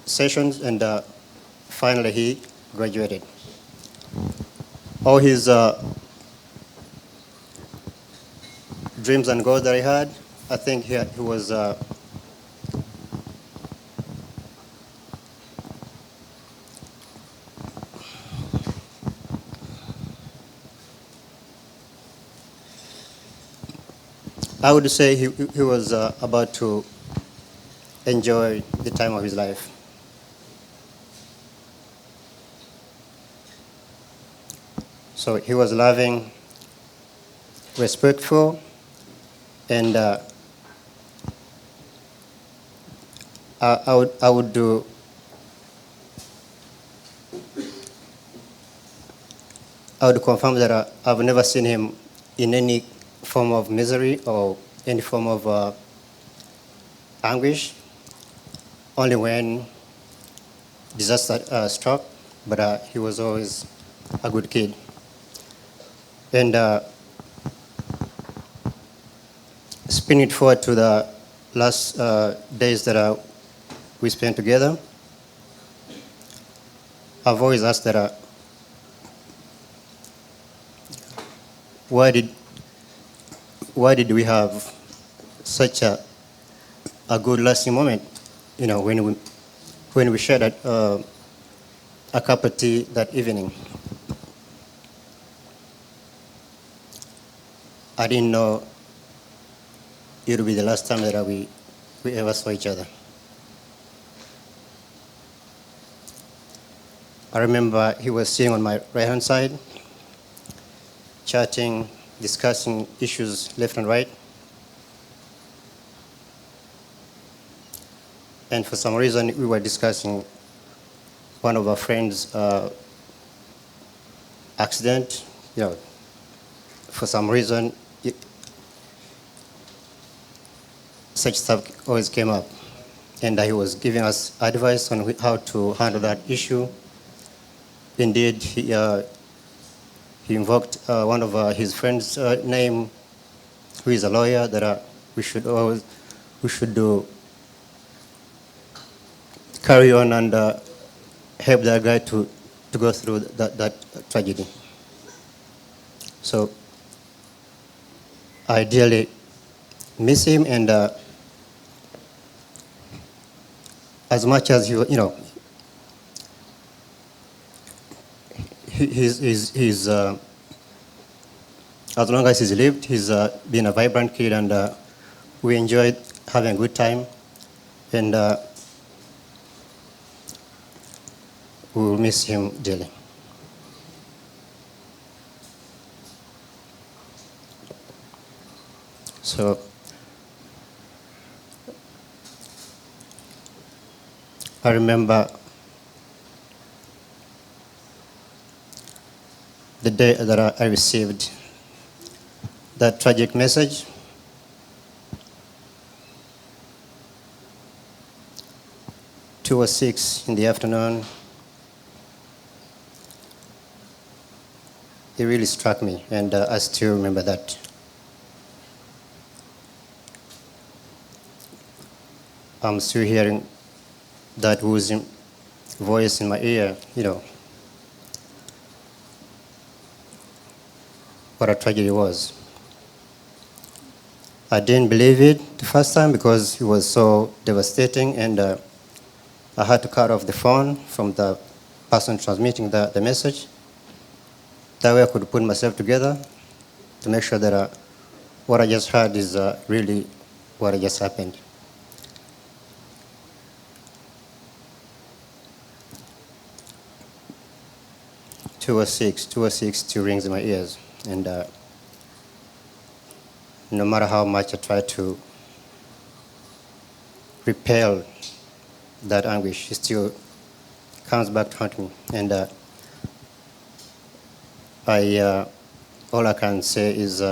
sessions, and finally he graduated. All his dreams and goals that he had, I think he was I would say he was about to enjoy the time of his life. So he was loving, respectful, and I would do. I would confirm that I've never seen him in any form of misery or any form of anguish. Only when disaster struck, but he was always a good kid. And spinning it forward to the last days that we spent together, I've always asked that why did we have such a good lasting moment, when we shared a cup of tea that evening. I didn't know it would be the last time that we ever saw each other. I remember he was sitting on my right-hand side, chatting, discussing issues left and right. And for some reason, we were discussing one of our friends' accident. For some reason, such stuff always came up. And he was giving us advice on how to handle that issue. Indeed, he invoked one of his friends' name, who is a lawyer, that we should carry on and help that guy to go through that tragedy. So I dearly miss him, and as much as he's as long as he's lived, he's been a vibrant kid, and we enjoyed having a good time, and we will miss him dearly. So I remember the day that I received that tragic message. At 2:06 in the afternoon. It really struck me, and I still remember that. I'm still hearing that woozy voice in my ear, what a tragedy it was. I didn't believe it the first time because it was so devastating, and I had to cut off the phone from the person transmitting the message. That way I could put myself together to make sure that what I just heard is really what just happened. Two or six still rings in my ears, and no matter how much I try to repel that anguish, it still comes back to haunt me. And all I can say is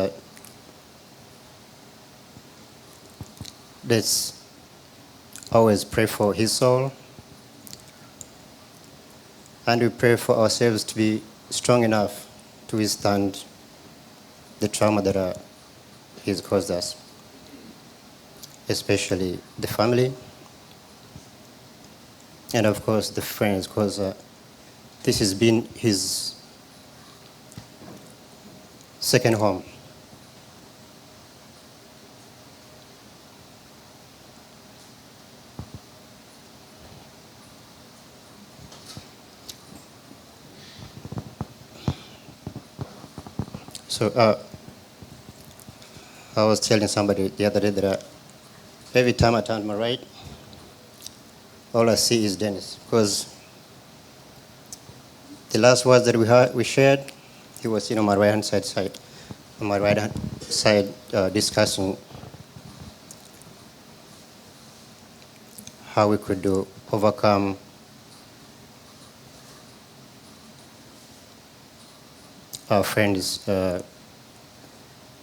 let's always pray for his soul, and we pray for ourselves to be strong enough to withstand the trauma that he's caused us, especially the family, and of course the friends, because this has been his second home. So I was telling somebody the other day that every time I turn to my right, all I see is Denis, because the last words that we shared, he was on my right-hand side, discussing how we could overcome our friend's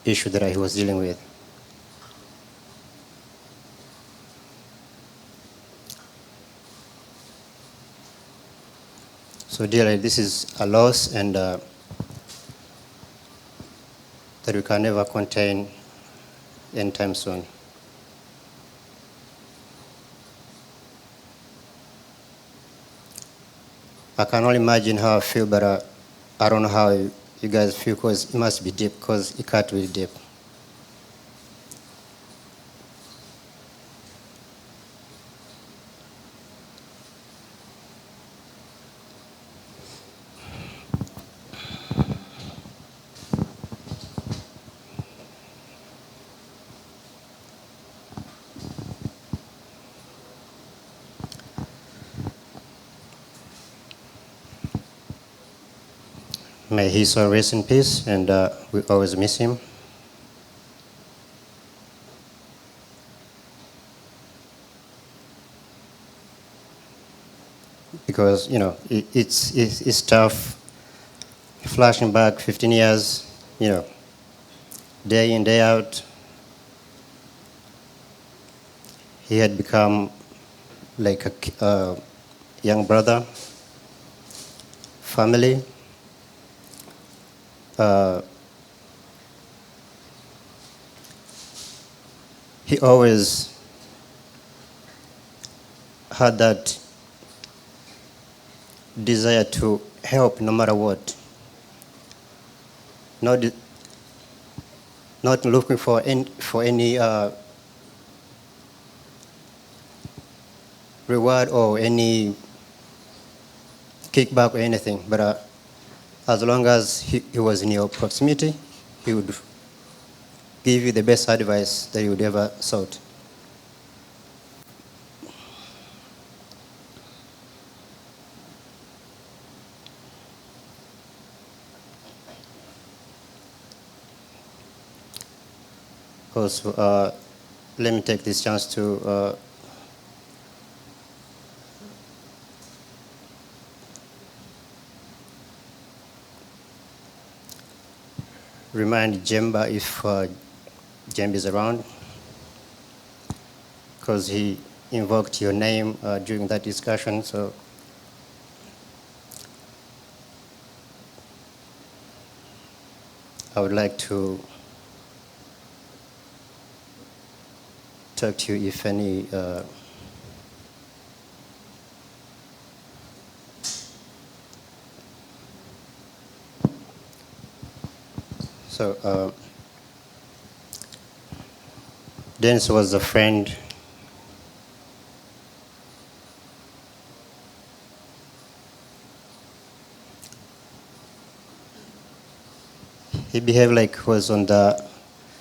issue that he was dealing with. So dearly, this is a loss and that we can never contain anytime soon. I can only imagine how I feel, but I don't know how you guys feel, because it must be deep, because it cut really deep. May his soul rest in peace, and we always miss him. Because, you know, it's tough flashing back 15 years, you know, day in, day out. He had become like a young brother, family. He always had that desire to help no matter what. Not looking for any reward or any kickback or anything, but as long as he was in your proximity, he would give you the best advice that you would ever sought. Also, let me take this chance to remind Jemba, if Jemba is around, because he invoked your name during that discussion. So I would like to talk to you if any so Denis was a friend. He behaved like he was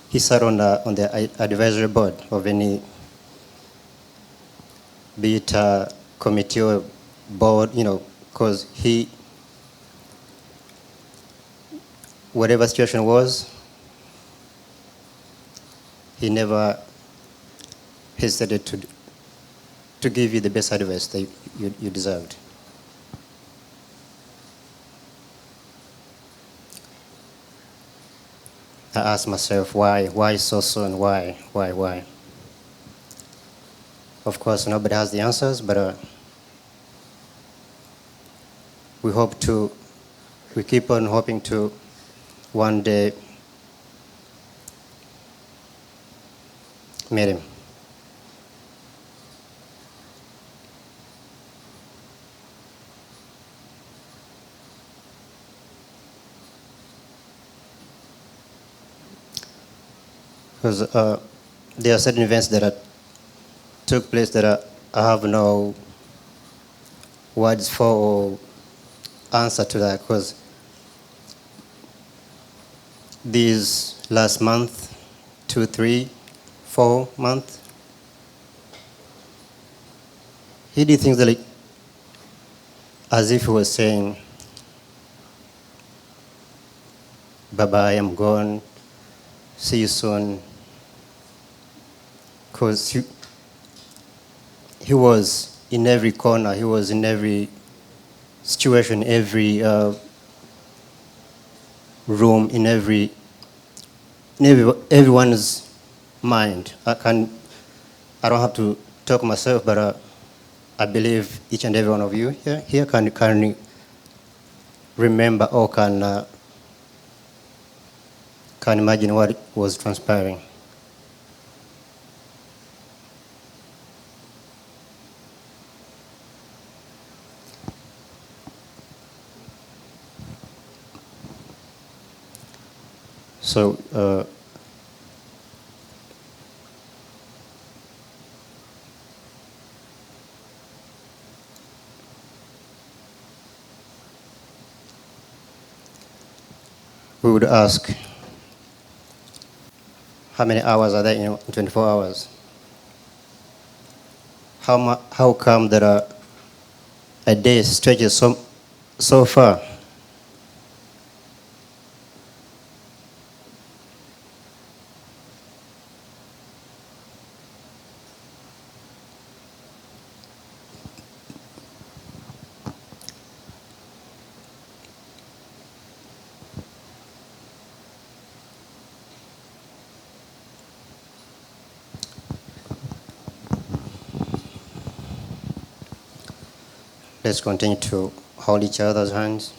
he sat on the advisory board of any, be it a committee or board, you know, because whatever situation was, he never hesitated to give you the best advice that you deserved. I asked myself, why so soon? Why? Of course, nobody has the answers, but we keep on hoping to one day meet him. Because there are certain events that took place that I have no words for or answer to that, because these last month, 2, 3, 4 months, he did things like as if he was saying, bye-bye, I'm gone, see you soon. Because he was in every corner. He was in every situation, every room, in everyone's mind. I don't have to talk myself, but I believe each and every one of you here can remember or can imagine what was transpiring. So we would ask, how many hours are there in 24 hours? How come that a day stretches so far? Let's continue to hold each other's hands.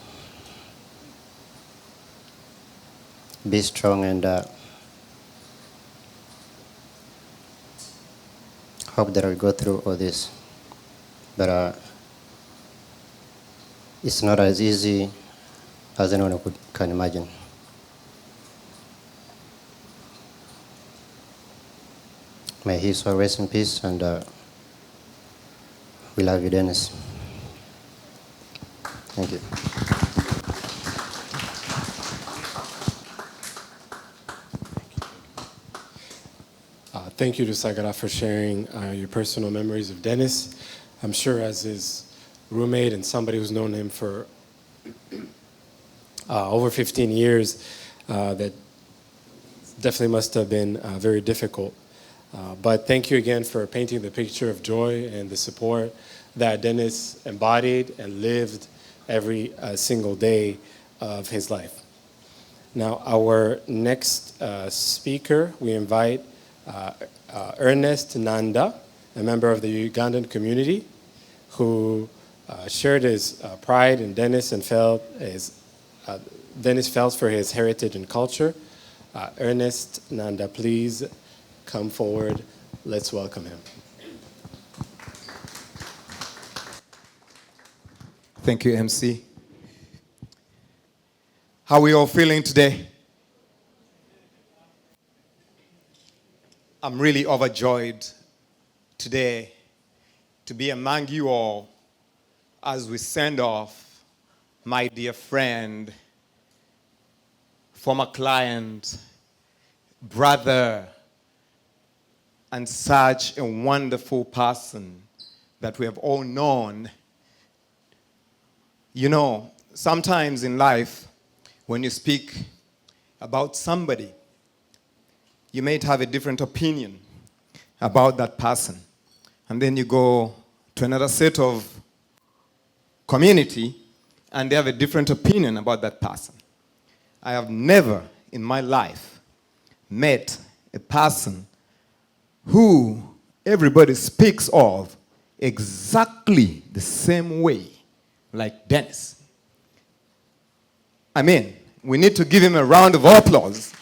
Be strong and hope that we go through all this. But it's not as easy as anyone can imagine. May his soul rest in peace, and we love you, Denis. Thank you. Thank you to Sagara for sharing your personal memories of Denis. I'm sure as his roommate and somebody who's known him for over 15 years, that definitely must have been very difficult. But thank you again for painting the picture of joy and the support that Denis embodied and lived every single day of his life. Now, our next speaker, we invite Ernest Nanda, a member of the Ugandan community, who shared his pride in Denis and Denis felt for his heritage and culture. Ernest Nanda, please come forward. Let's welcome him. Thank you, MC. How are we all feeling today? I'm really overjoyed today to be among you all as we send off my dear friend, former client, brother, and such a wonderful person that we have all known. You know, sometimes in life, when you speak about somebody, you may have a different opinion about that person. And then you go to another set of community, and they have a different opinion about that person. I have never in my life met a person who everybody speaks of exactly the same way like Denis. I mean, we need to give him a round of applause.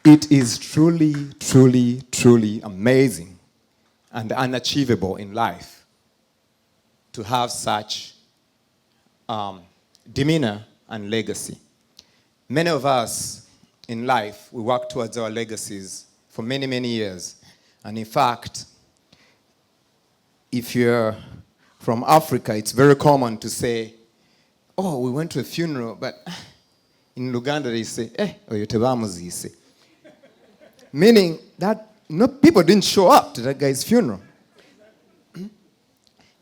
It is truly, truly, truly amazing and unachievable in life to have such demeanor and legacy. Many of us in life, we work towards our legacies for many, many years. And in fact, if you're from Africa, it's very common to say, oh, we went to a funeral, but in Luganda they say, oyotebamuzise. Meaning that people didn't show up to that guy's funeral.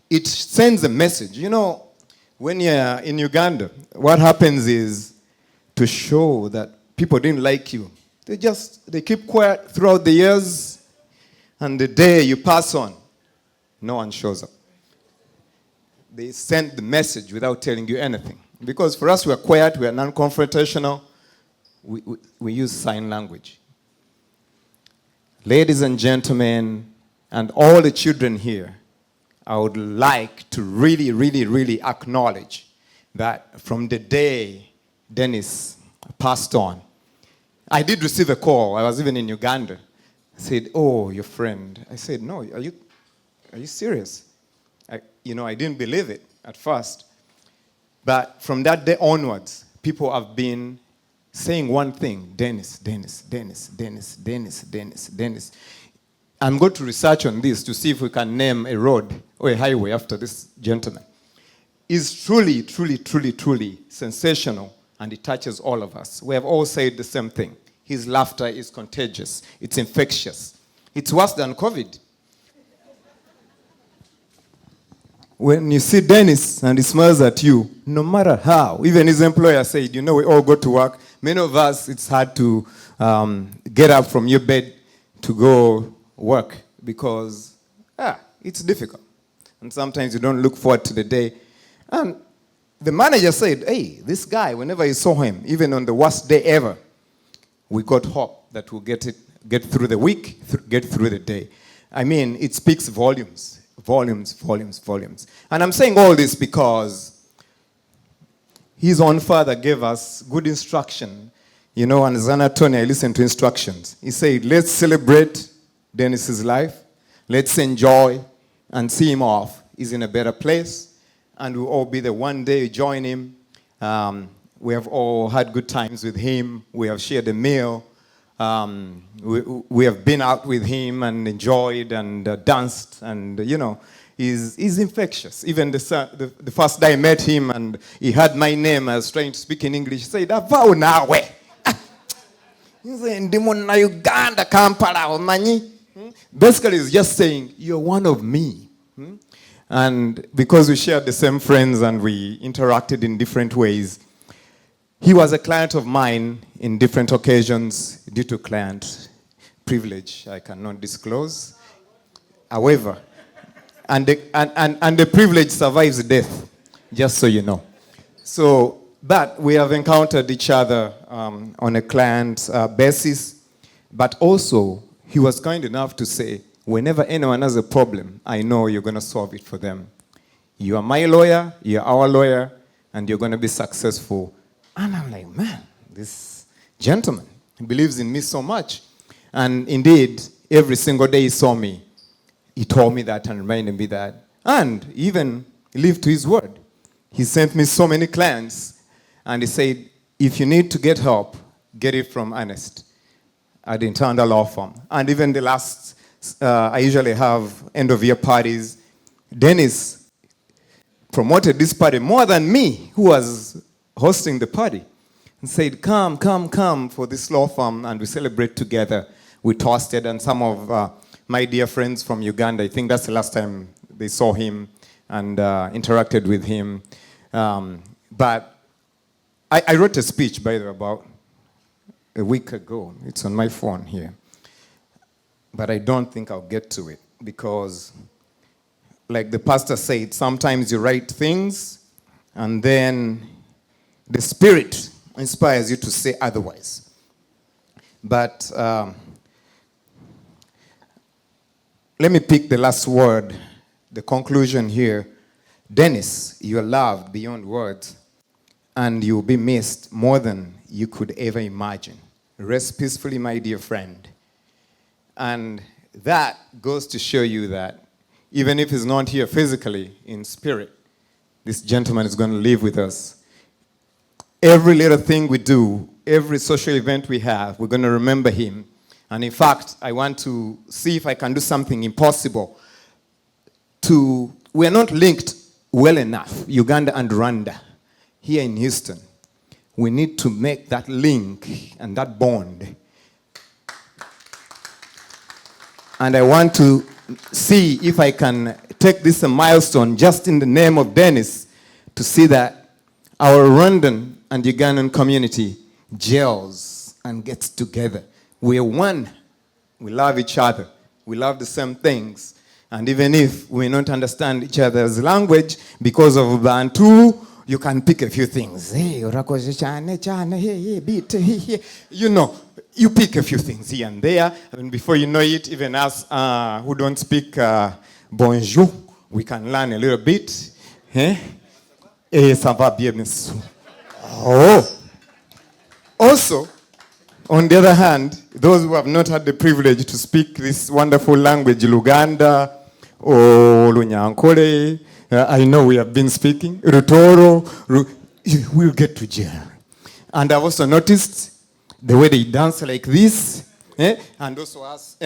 It sends a message. You know, when you're in Uganda, what happens is to show that people didn't like you, They keep quiet throughout the years, and the day you pass on, no one shows up. They send the message without telling you anything. Because for us, we are quiet, we are non-confrontational, we use sign language. Ladies and gentlemen, and all the children here, I would like to really, really, really acknowledge that from the day Denis passed on, I did receive a call. I was even in Uganda. I said, "Oh, your friend." I said, "No, are you serious?" I didn't believe it at first. But from that day onwards, people have been saying one thing: Denis, Denis, Denis, Denis, Denis, Denis, Denis. I'm going to research on this to see if we can name a road or a highway after this gentleman. It's truly, truly, truly, truly sensational, and it touches all of us. We have all said the same thing. His laughter is contagious. It's infectious. It's worse than COVID. When you see Denis and he smiles at you, no matter how, even his employer said, we all go to work. Many of us, it's hard to get up from your bed to go work because it's difficult. And sometimes you don't look forward to the day. And the manager said, "Hey, this guy, whenever you saw him, even on the worst day ever, we got hope that we'll get through the week, get through the day." I mean, it speaks volumes, volumes, volumes, volumes. And I'm saying all this because his own father gave us good instruction. And as an attorney, I listened to instructions. He said, let's celebrate Denis's life. Let's enjoy and see him off. He's in a better place. And we'll all be there one day, join him. We have all had good times with him. We have shared a meal. We have been out with him and enjoyed and danced. And, he's infectious. Even the first day I met him and he had my name, I was trying to speak in English. He said, "Avao nawe." He said, "Ndimo na Uganda, Kampala, omanyi." Basically, it's just saying, "You're one of me." And because we shared the same friends and we interacted in different ways, he was a client of mine in different occasions due to client privilege I cannot disclose. However, and the privilege survives death, just so you know. But we have encountered each other on a client basis, but also he was kind enough to say, whenever anyone has a problem, I know you're going to solve it for them. You are my lawyer, you're our lawyer, and you're going to be successful. And I'm like, man, this gentleman, he believes in me so much. And indeed, every single day he saw me, he told me that and reminded me that. And even he lived to his word. He sent me so many clients, and he said, if you need to get help, get it from Ernest at the internal law firm. And even the last, I usually have end-of-year parties. Denis promoted this party more than me, who was hosting the party, and said, come for this law firm, and we celebrate together. We toasted, and some of my dear friends from Uganda, I think that's the last time they saw him and interacted with him. But I wrote a speech, by the way, about a week ago. It's on my phone here. But I don't think I'll get to it because, like the pastor said, sometimes you write things and then the Spirit inspires you to say otherwise. But let me pick the last word, the conclusion here. Denis, you are loved beyond words, and you will be missed more than you could ever imagine. Rest peacefully, my dear friend. And that goes to show you that even if he's not here physically, in spirit, this gentleman is going to live with us. Every little thing we do, every social event we have, we're going to remember him. And in fact, I want to see if I can do something impossible. We're not linked well enough, Uganda and Rwanda, here in Houston. We need to make that link and that bond. And I want to see if I can take this a milestone just in the name of Denis to see that our Rwandan and Ugandan community gels and gets together. we're one. We love each other. We love the same things. And even if we don't understand each other's language because of Bantu, you can pick a few things. Hey, you know, you pick a few things here and there. And before you know it, even us who don't speak bonjour, we can learn a little bit. Eh, ça va bien, monsieur. Oh. Also, on the other hand, those who have not had the privilege to speak this wonderful language, Luganda or Lunyankole, I know we have been speaking, Rutoro, we'll get to jail. And I've also noticed the way they dance like this, and also us.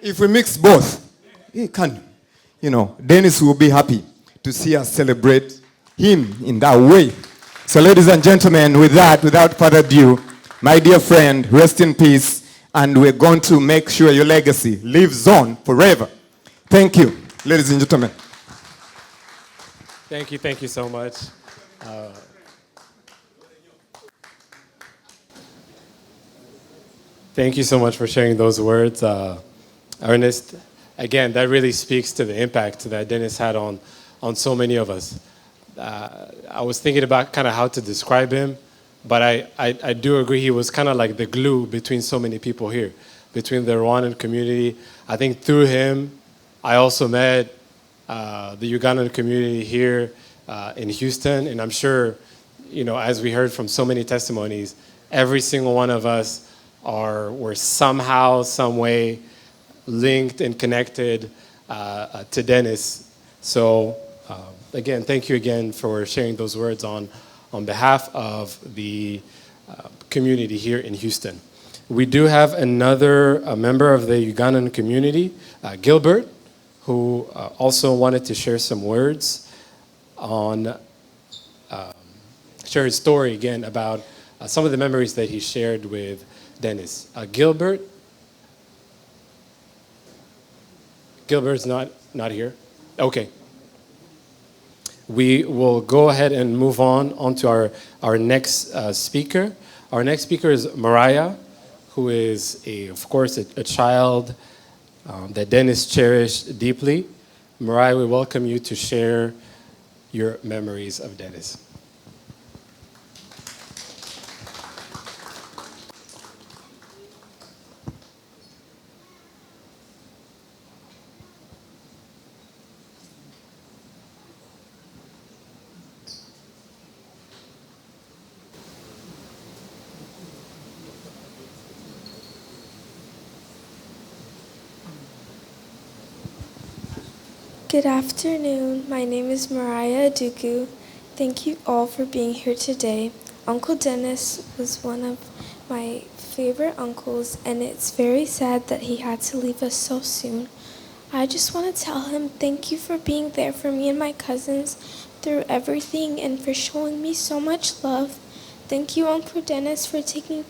If we mix both, Denis will be happy to see us celebrate him in that way. So ladies and gentlemen, with that, without further ado, my dear friend, rest in peace, and we're going to make sure your legacy lives on forever. Thank you, ladies and gentlemen. Thank you so much. Thank you so much for sharing those words, Ernest. Again, that really speaks to the impact that Denis had on so many of us. I was thinking about kind of how to describe him, but I do agree he was kind of like the glue between so many people here, between the Rwandan community. I think through him, I also met the Ugandan community here in Houston, and I'm sure, as we heard from so many testimonies, every single one of us were somehow, some way linked and connected to Denis. So again, thank you again for sharing those words on behalf of the community here in Houston. We do have another member of the Ugandan community, Gilbert, who also wanted to share some words on, share his story again about some of the memories that he shared with Denis. Gilbert's not here? Okay. We will go ahead and move on to our next speaker. Our next speaker is Nyarwaya, who is, of course, a child that Denis cherished deeply. Nyarwaya, we welcome you to share your memories of Denis. Good afternoon. My name is Nyarwaya Adugu. Thank you all for being here today. Uncle Denis was one of my favorite uncles, and it's very sad that he had to leave us so soon. I just want to tell him thank you for being there for me and my cousins through everything and for showing me so much love. Thank you, Uncle Denis, for taking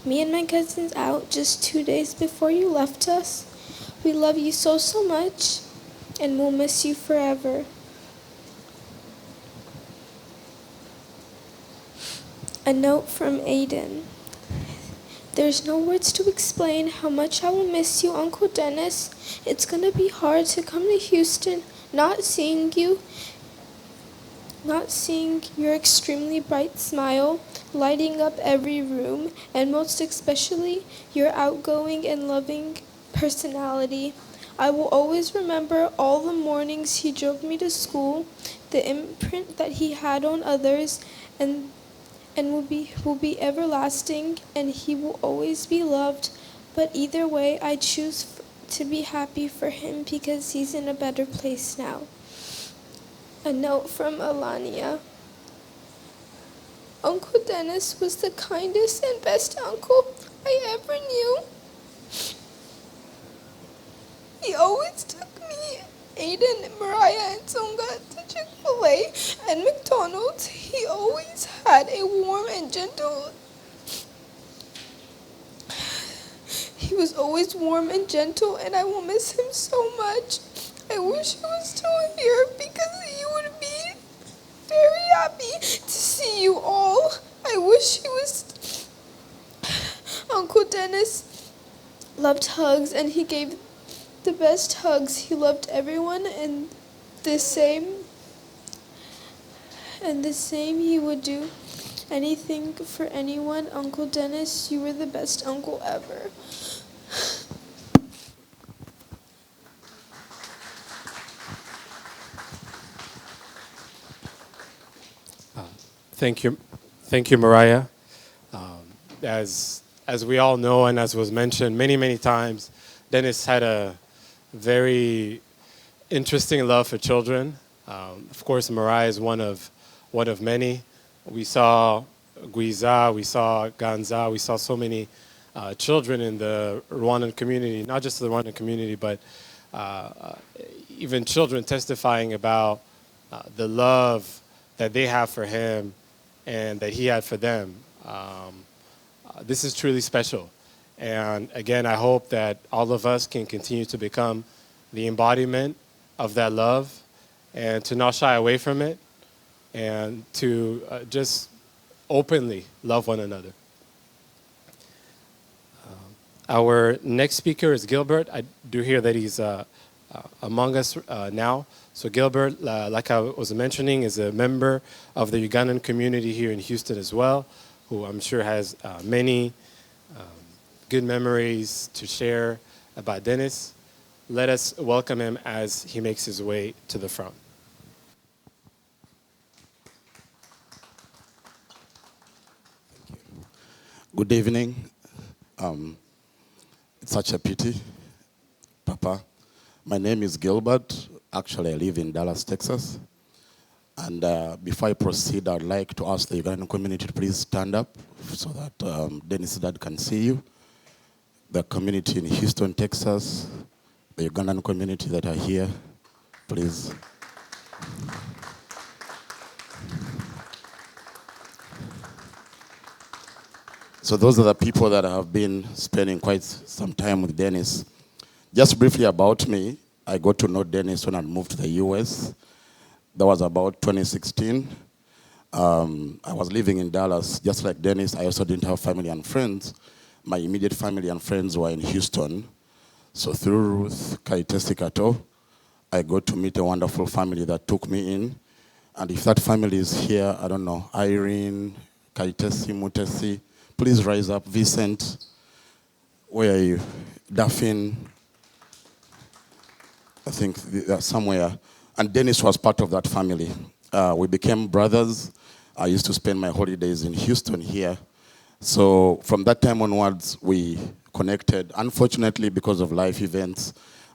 me and my cousins out just 2 days before you left us. We love you so much, and we'll miss you forever. A note from Aiden. There's no words to explain how much I will miss you, Uncle Denis. It's gonna be hard to come to Houston, not seeing your extremely bright smile lighting up every room, and most especially your outgoing and loving personality. I will always remember all the mornings he drove me to school, the imprint that he had on others, and will be everlasting, and he will always be loved. But either way, I choose to be happy for him because he's in a better place now. A note from Alania. Uncle Denis was the kindest and best uncle I ever knew. He always took me, Aiden, Nyarwaya, and Tsonga to Chick-fil-A and McDonald's. He always had a warm and gentle... He was always warm and gentle, and I will miss him so much. I wish he was still here because he would be very happy to see you all. I wish he was... Uncle Dennis loved hugs, and he gave the best hugs. He loved everyone, and the same he would do anything for anyone. Uncle Dennis, you were the best uncle ever. Thank you, Nyarwaya. As we all know, and as was mentioned many times, Denis had a very interesting love for children. Of course, Nyarwaya is one of many. We saw Guiza, we saw Ganza, we saw so many children in the Rwandan community, not just the Rwandan community, but even children testifying about the love that they have for him and that he had for them. This is truly special. And again, I hope that all of us can continue to become the embodiment of that love and to not shy away from it and to just openly love one another. Our next speaker is Gilbert. I do hear that he's among us now. So Gilbert, like I was mentioning, is a member of the Ugandan community here in Houston as well, who I'm sure has many good memories to share about Denis. Let us welcome him as he makes his way to the front. Good evening. It's such a pity, Papa. My name is Gilbert. Actually, I live in Dallas, Texas. And before I proceed, I'd like to ask the Ugandan community to please stand up so that Denis' dad can see you. The community in Houston, Texas, the Ugandan community that are here, please. So those are the people that have been spending quite some time with Denis. Just briefly about me, I got to know Denis when I moved to the US. That was about 2016. I was living in Dallas, just like Denis. I also didn't have family and friends. My immediate family and friends were in Houston. So through Ruth Kaitesi Kato, I got to meet a wonderful family that took me in. And if that family is here, I don't know, Irene, Kaitesi, Mutesi, please rise up. Vincent, where are you? Daphne, I think somewhere. And Denis was part of that family. We became brothers. I used to spend my holidays in Houston here. So from that time onwards, we connected. Unfortunately, because of life events,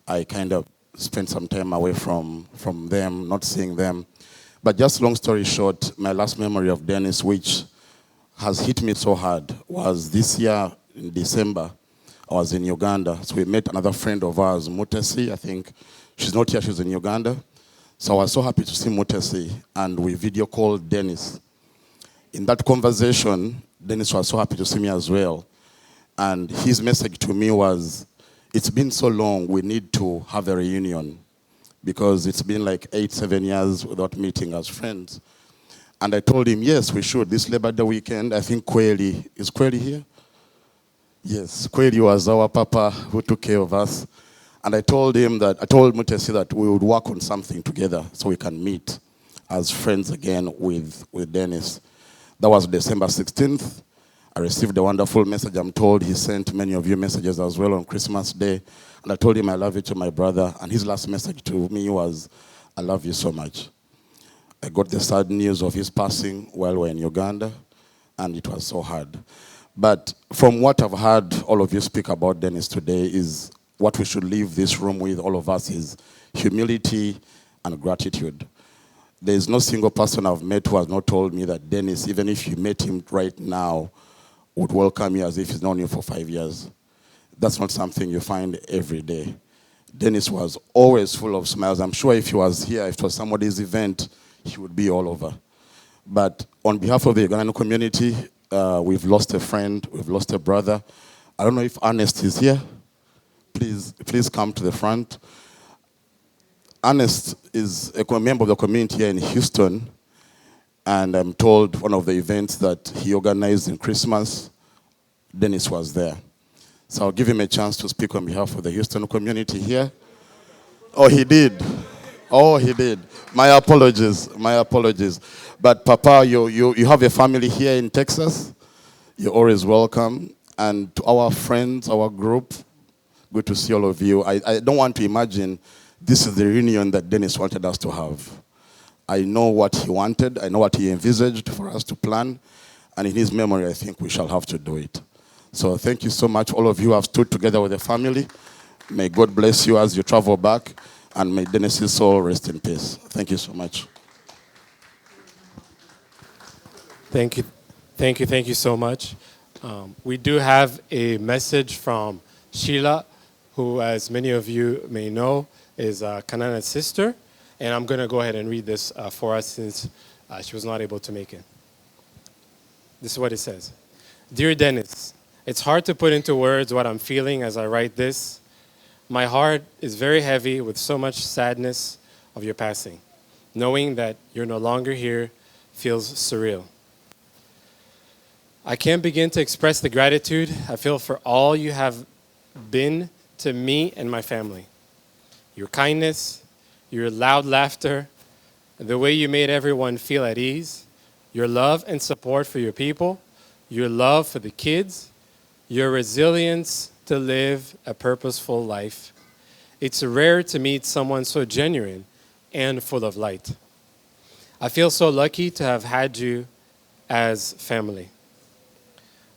I kind of spent some time away from them, not seeing them. But just long story short, my last memory of Denis, which has hit me so hard, was this year in December. I was in Uganda. So we met another friend of ours, Mutesi. I think she's not here, she's in Uganda. So I was so happy to see Mutesi, and we video called Denis. In that conversation, Denis was so happy to see me as well. And his message to me was, it's been so long, we need to have a reunion, because it's been like 7 years without meeting as friends. And I told him, yes, we should. This Labor Day weekend, I think Kweli, is Kweli here? Yes, Kweli was our papa who took care of us. And I told him that, I told Mutesi that we would work on something together so we can meet as friends again with Denis. That was December 16th. I received a wonderful message. I'm told he sent many of you messages as well on Christmas Day. And I told him I love you to my brother. And his last message to me was, I love you so much. I got the sad news of his passing while we were in Uganda, and it was so hard. But from what I've heard all of you speak about Denis today, is what we should leave this room with, all of us, is humility and gratitude. There is no single person I've met who has not told me that Denis, even if you met him right now, would welcome you as if he's known you for 5 years. That's not something you find every day. Denis was always full of smiles. I'm sure if he was here, if it was somebody's event, he would be all over. But on behalf of the Ugandan community, we've lost a friend, we've lost a brother. I don't know if Ernest is here. Please come to the front. Ernest is a member of the community here in Houston, and I'm told one of the events that he organized in Christmas, Denis was there. So I'll give him a chance to speak on behalf of the Houston community here. Oh, he did. Oh, he did. My apologies. My apologies. But Papa, you have a family here in Texas. You're always welcome. And to our friends, our group, good to see all of you. I don't want to imagine this is the reunion that Denis wanted us to have. I know what he wanted. I know what he envisaged for us to plan. And in his memory, I think we shall have to do it. So thank you so much. All of you have stood together with the family. May God bless you as you travel back. And may Denis' soul rest in peace. Thank you so much. Thank you. Thank you so much. We do have a message from Sheila, who, as many of you may know, is Kanana's sister. And I'm going to go ahead and read this for us since she was not able to make it. This is what it says. Dear Denis, it's hard to put into words what I'm feeling as I write this. My heart is very heavy with so much sadness of your passing. Knowing that you're no longer here feels surreal. I can't begin to express the gratitude I feel for all you have been to me and my family. Your kindness, your loud laughter, the way you made everyone feel at ease, your love and support for your people, your love for the kids, your resilience to live a purposeful life. It's rare to meet someone so genuine and full of light. I feel so lucky to have had you as family.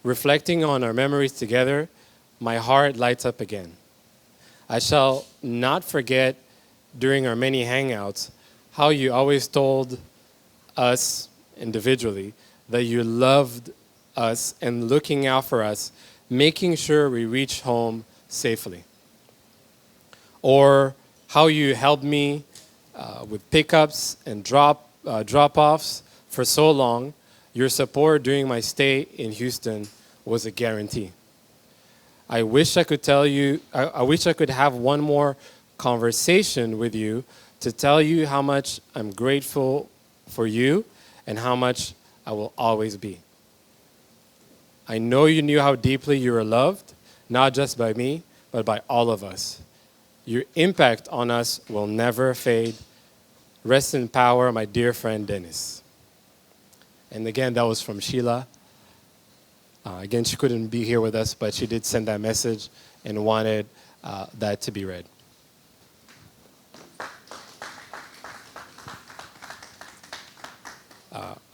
Reflecting on our memories together, my heart lights up again. I shall not forget during our many hangouts how you always told us individually that you loved us and looking out for us, making sure we reach home safely. Or how you helped me with pickups and drop-offs for so long. Your support during my stay in Houston was a guarantee. I wish I could tell you, I wish I could have one more conversation with you to tell you how much I'm grateful for you and how much I will always be. I know you knew how deeply you were loved, not just by me, but by all of us. Your impact on us will never fade. Rest in power, my dear friend Denis. And again, that was from Sheila. Again, she couldn't be here with us, but she did send that message and wanted that to be read.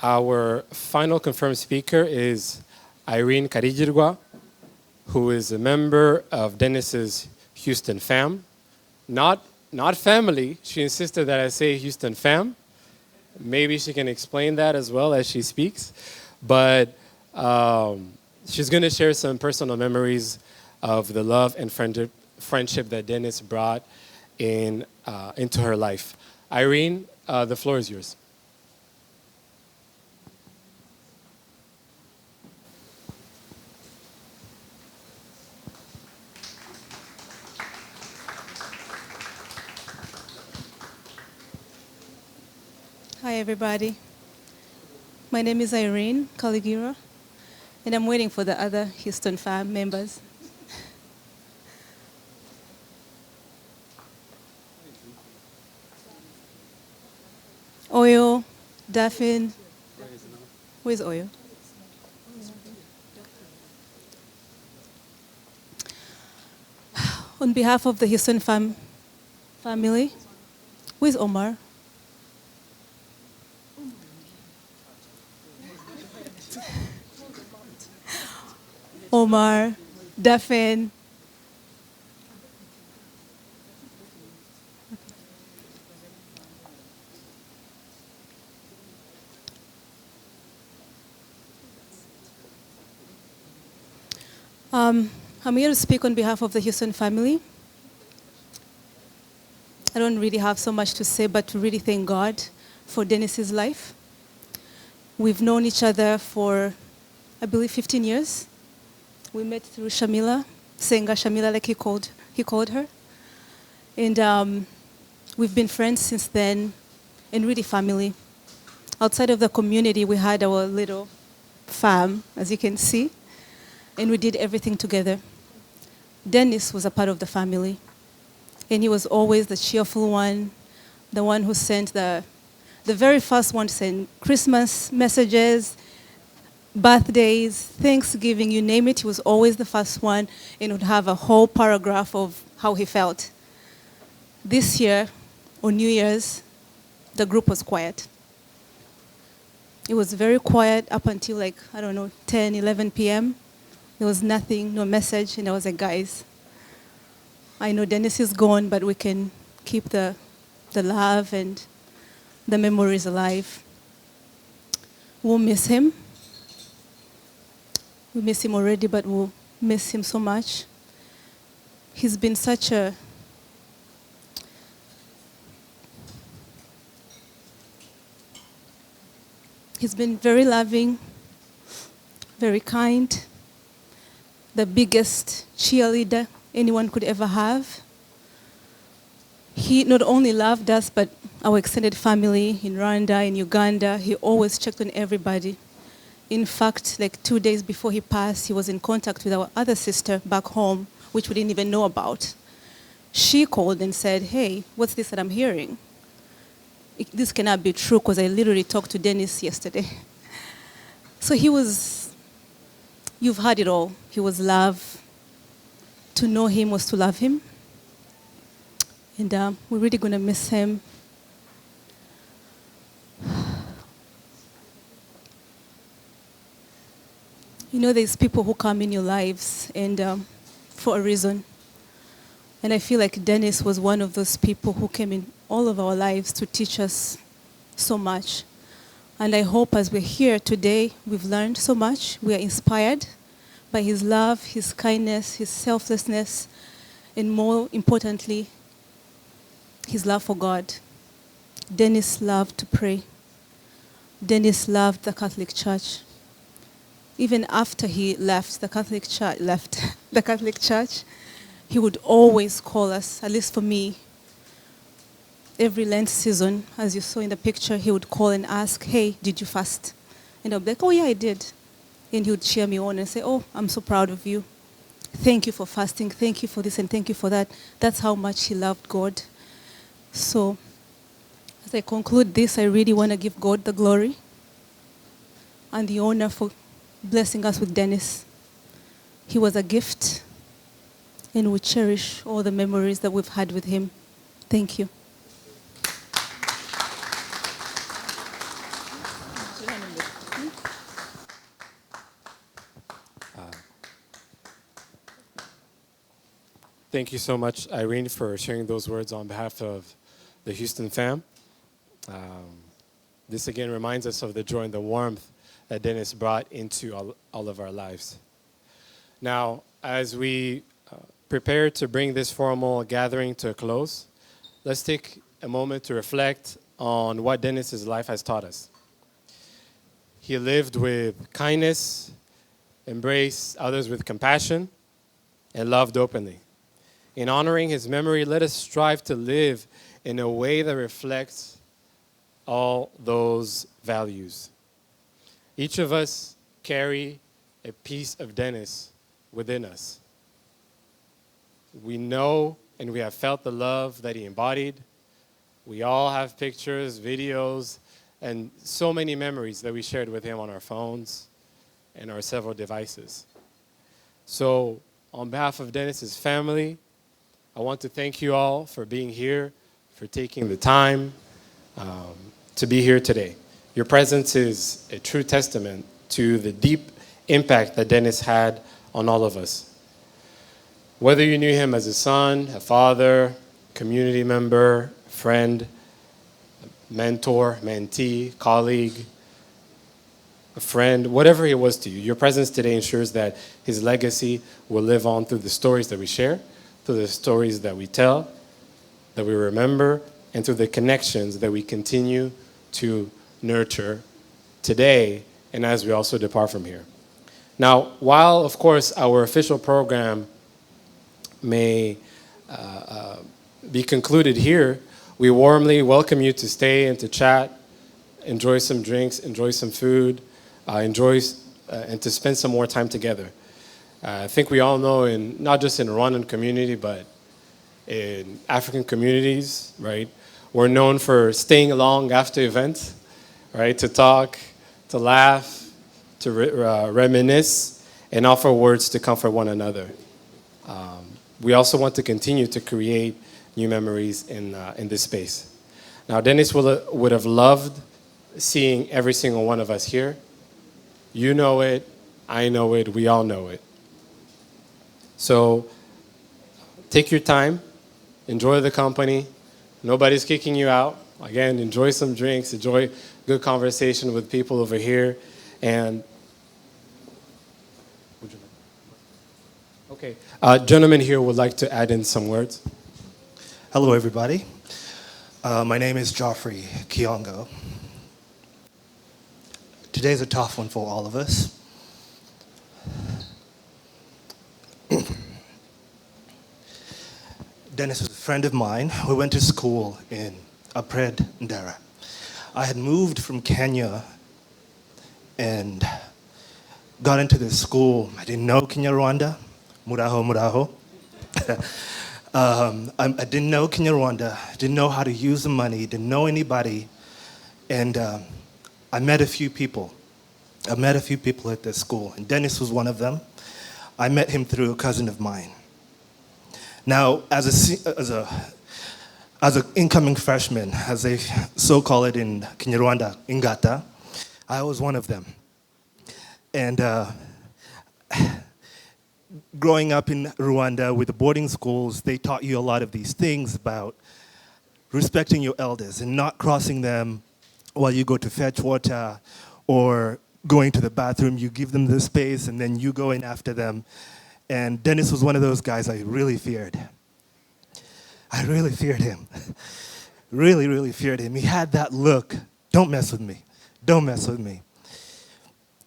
Our final confirmed speaker is Irene Karijirwa, who is a member of Denis's Houston fam. Not family. She insisted that I say Houston fam. Maybe she can explain that as well as she speaks. But she's going to share some personal memories of the love and friendship that Denis brought into her life. Irene, the floor is yours. Hi, everybody. My name is Irene Caligira, and I'm waiting for the other Houston fam members. Oyo, Daphne. Where's Oyo? On behalf of the Houston family, where's Omar? Omar, Daphne. I'm here to speak on behalf of the Houston family. I don't really have so much to say, but to really thank God for Denis's life. We've known each other for, I believe, 15 years. We met through Shamila, Senga Shamila, like he called her. And we've been friends since then, and really family. Outside of the community, we had our little farm, as you can see. and we did everything together. Denis was a part of the family, and he was always the cheerful one, the one who sent the very first one to send Christmas messages, birthdays, Thanksgiving, you name it. He was always the first one and would have a whole paragraph of how he felt. This year, on New Year's, the group was quiet. It was very quiet up until 10, 11 p.m. There was nothing, no message, and I was like, guys, I know Denis is gone, but we can keep the love and the memories alive. We'll miss him. We miss him already, but we'll miss him so much. He's been such a He's been very loving, very kind, the biggest cheerleader anyone could ever have. He not only loved us, but our extended family in Rwanda, in Uganda. He always checked on everybody. In fact, 2 days before he passed, he was in contact with our other sister back home, which we didn't even know about. She called and said, hey, what's this that I'm hearing? This cannot be true, because I literally talked to Denis yesterday. So you've heard it all. He was love. To know him was to love him. And we're really going to miss him. You know, there's people who come in your lives and for a reason. And I feel like Denis was one of those people who came in all of our lives to teach us so much. And I hope as we're here today, we've learned so much. We are inspired by his love, his kindness, his selflessness, and more importantly, his love for God. Denis loved to pray. Denis loved the Catholic Church. Even after he left the Catholic Church, he would always call us, at least for me. Every Lent season, as you saw in the picture, he would call and ask, hey, did you fast? And I'd be like, oh yeah, I did. And he would cheer me on and say, oh, I'm so proud of you. Thank you for fasting. Thank you for this and thank you for that. That's how much he loved God. So as I conclude this, I really want to give God the glory and the honor for blessing us with Denis. He was a gift, and we cherish all the memories that we've had with him. Thank you. Thank you so much, Irene, for sharing those words on behalf of the Houston fam. This again reminds us of the joy and the warmth that Denis brought into all of our lives. Now, as we prepare to bring this formal gathering to a close, let's take a moment to reflect on what Denis's life has taught us. He lived with kindness, embraced others with compassion, and loved openly. In honoring his memory, let us strive to live in a way that reflects all those values. Each of us carry a piece of Denis within us. We know and we have felt the love that he embodied. We all have pictures, videos, and so many memories that we shared with him on our phones and our several devices. So on behalf of Denis's family, I want to thank you all for being here, for taking the time to be here today. Your presence is a true testament to the deep impact that Denis had on all of us. Whether you knew him as a son, a father, community member, friend, mentor, mentee, colleague, a friend, whatever he was to you, your presence today ensures that his legacy will live on through the stories that we share, through the stories that we tell, that we remember, and through the connections that we continue to nurture today and as we also depart from here. Now, while, of course, our official program may be concluded here, we warmly welcome you to stay and to chat, enjoy some drinks, enjoy some food, and to spend some more time together. I think we all know, in not just in Rwandan community, but in African communities, right? We're known for staying long after events, right? To talk, to laugh, to reminisce, and offer words to comfort one another. We also want to continue to create new memories in this space. Now, Denis would have loved seeing every single one of us here. You know it, I know it, we all know it. So take your time, enjoy the company. Nobody's kicking you out. Again, enjoy some drinks, enjoy good conversation with people over here. And okay, gentleman here would like to add in some words. Hello, everybody. My name is Joffrey Kiongo. Today's a tough one for all of us. Denis was a friend of mine. We went to school in Apred, Ndera. I had moved from Kenya and got into this school. I didn't know Kinyarwanda, muraho. I didn't know Kinyarwanda, didn't know how to use the money, didn't know anybody. And I met a few people. I met a few people at this school, and Denis was one of them. I met him through a cousin of mine. Now, as an incoming freshman, as they so call it in Kinyarwanda, Ingata, I was one of them. And growing up in Rwanda with the boarding schools, they taught you a lot of these things about respecting your elders and not crossing them while you go to fetch water or going to the bathroom. You give them the space and then you go in after them. And Denis was one of those guys I really feared. I really feared him. Really, really feared him. He had that look, don't mess with me, don't mess with me.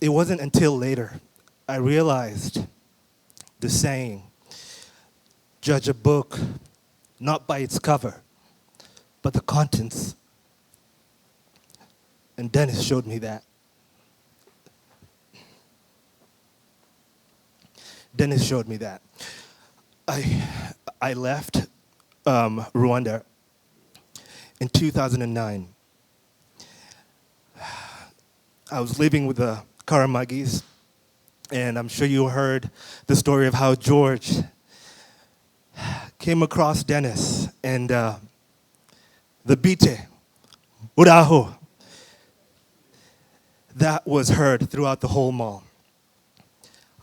It wasn't until later I realized the saying, judge a book not by its cover, but the contents. And Denis showed me that. Denis showed me that. I left Rwanda in 2009. I was living with the Karamagis, and I'm sure you heard the story of how George came across Denis and the bite, uraho, that was heard throughout the whole mall.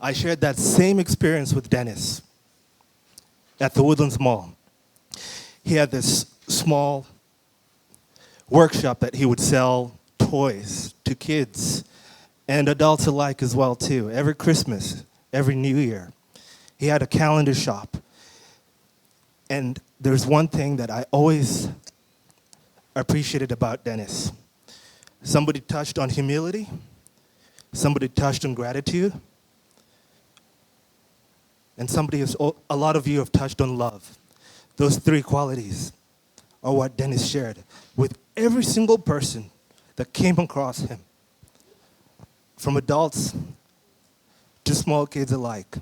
I shared that same experience with Denis at the Woodlands Mall. He had this small workshop that he would sell toys to kids and adults alike as well too. Every Christmas, every New Year, he had a calendar shop. And there's one thing that I always appreciated about Denis. Somebody touched on humility, somebody touched on gratitude, and a lot of you have touched on love. Those three qualities are what Denis shared with every single person that came across him, from adults to small kids alike.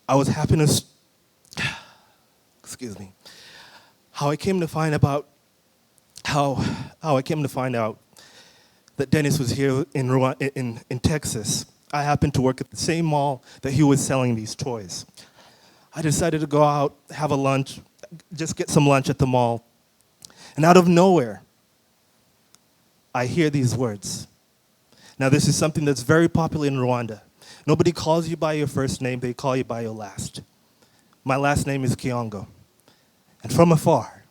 I was happy to, excuse me, how I came to find out that Denis was here in Texas. I happened to work at the same mall that he was selling these toys. I decided to go out, have a lunch, just get some lunch at the mall. And out of nowhere, I hear these words. Now, this is something that's very popular in Rwanda. Nobody calls you by your first name, they call you by your last. My last name is Kiongo. And from afar,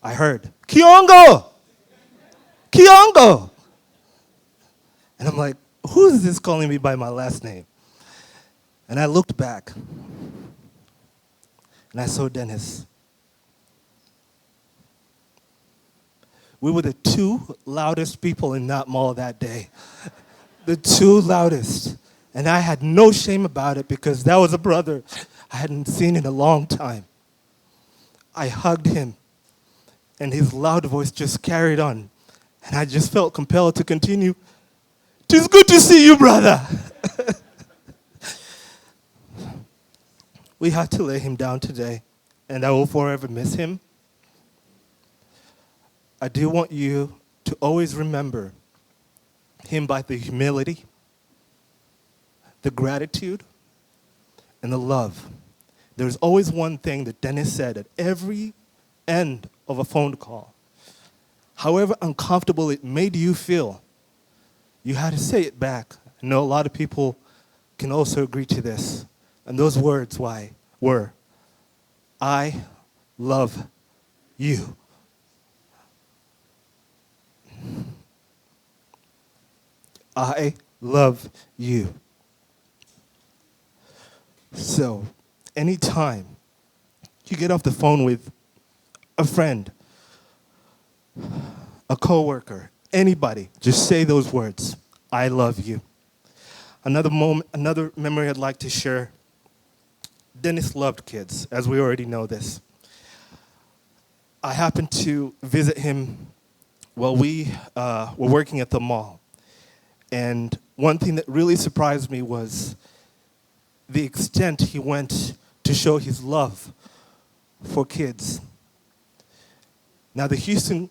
I heard, Kiongo! Kiongo! And I'm like, who is this calling me by my last name? And I looked back, and I saw Denis. We were the two loudest people in that mall that day. The two loudest. And I had no shame about it because that was a brother I hadn't seen in a long time. I hugged him, and his loud voice just carried on. And I just felt compelled to continue It's good to see you, brother. We had to lay him down today, and I will forever miss him. I do want you to always remember him by the humility, the gratitude, and the love. There's always one thing that Dennis said at every end of a phone call. However uncomfortable it made you feel, you had to say it back. I know a lot of people can also agree to this. And those words were, I love you. I love you. So, anytime you get off the phone with a friend, a coworker, anybody, just say those words. I love you. Another memory I'd like to share. Denis loved kids, as we already know this. I happened to visit him while we were working at the mall. And one thing that really surprised me was the extent he went to show his love for kids. Now, the Houston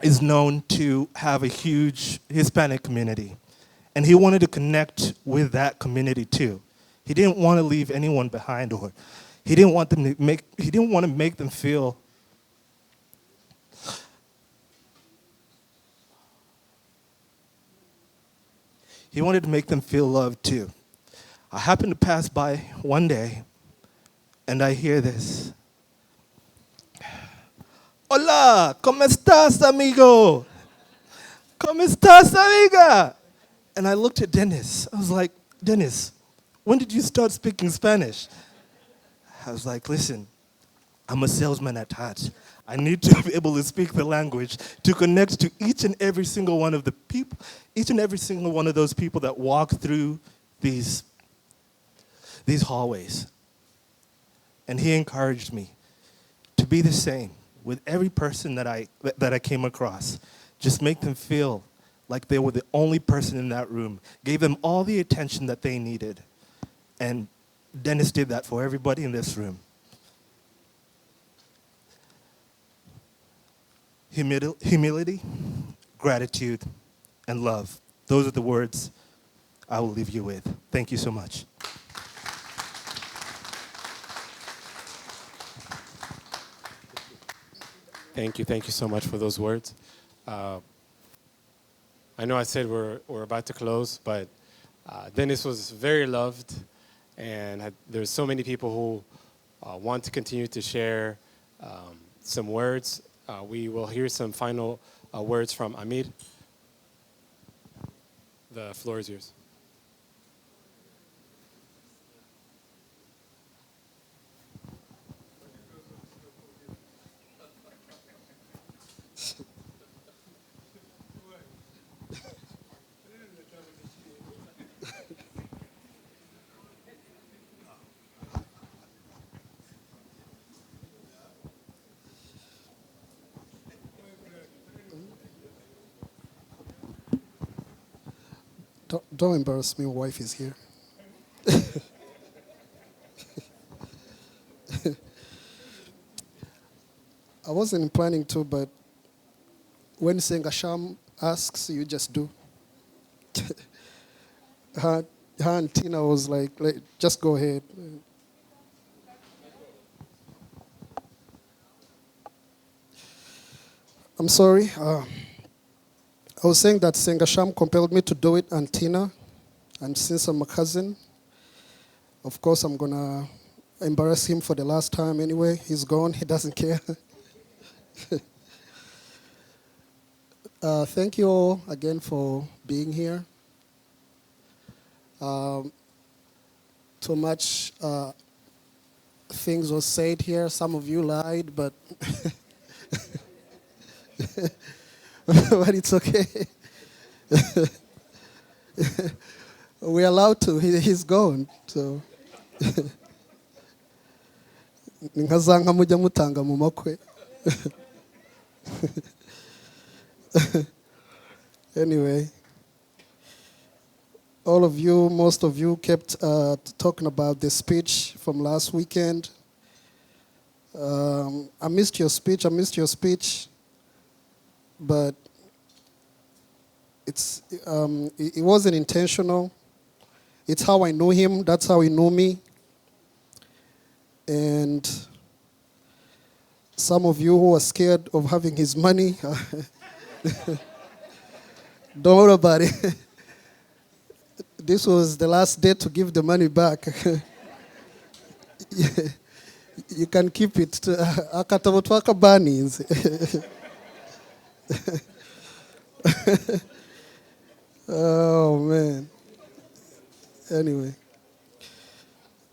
is known to have a huge Hispanic community, and he wanted to connect with that community too. He didn't want to leave anyone behind, or he didn't want to make them feel he wanted to make them feel loved too. I happened to pass by one day, and I hear this. Hola, ¿cómo estás, amigo? ¿Cómo estás, amiga? And I looked at Denis. I was like, Denis, when did you start speaking Spanish? I was like, listen, I'm a salesman at heart. I need to be able to speak the language to connect to each and every single one of the people, each and every single one of those people that walk through these hallways. And he encouraged me to be the same with every person that I came across. Just make them feel like they were the only person in that room. Gave them all the attention that they needed. And Denis did that for everybody in this room. Humility, gratitude, and love. Those are the words I will leave you with. Thank you so much. Thank you so much for those words. I know I said we're about to close, but Denis was very loved, and there's so many people who want to continue to share some words. We will hear some final words from Amir. The floor is yours. Don't embarrass me, my wife is here. I wasn't planning to, but when Sengasham asks, you just do. her and Tina was like, just go ahead. I'm sorry. I was saying that Sengasham compelled me to do it, and Tina. And since I'm a cousin, of course I'm going to embarrass him for the last time anyway. He's gone. He doesn't care. Thank you all again for being here. Too much things were said here. Some of you lied, but but it's okay. We're allowed to. He's gone. So nkazanga mujya mutanga mu makwe. Anyway, all of you, most of you kept talking about the speech from last weekend. I missed your speech, but it wasn't intentional. It's how I know him, that's how he knew me. And some of you who are scared of having his money, don't worry about it. This was the last day to give the money back. You can keep it. Akatabo twaka banis. Oh, man. Anyway.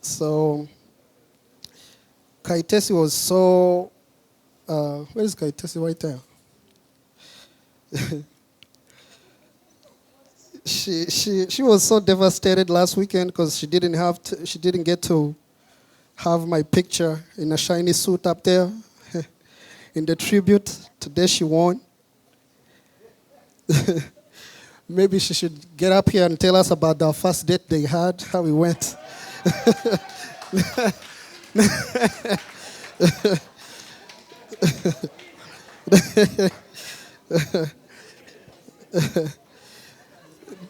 So, Kaitesi was so... where is Kaitesi? Right there. She was so devastated last weekend because she didn't get to have my picture in a shiny suit up there in the tribute. Today she won. Maybe she should get up here and tell us about the first date they had, how it went.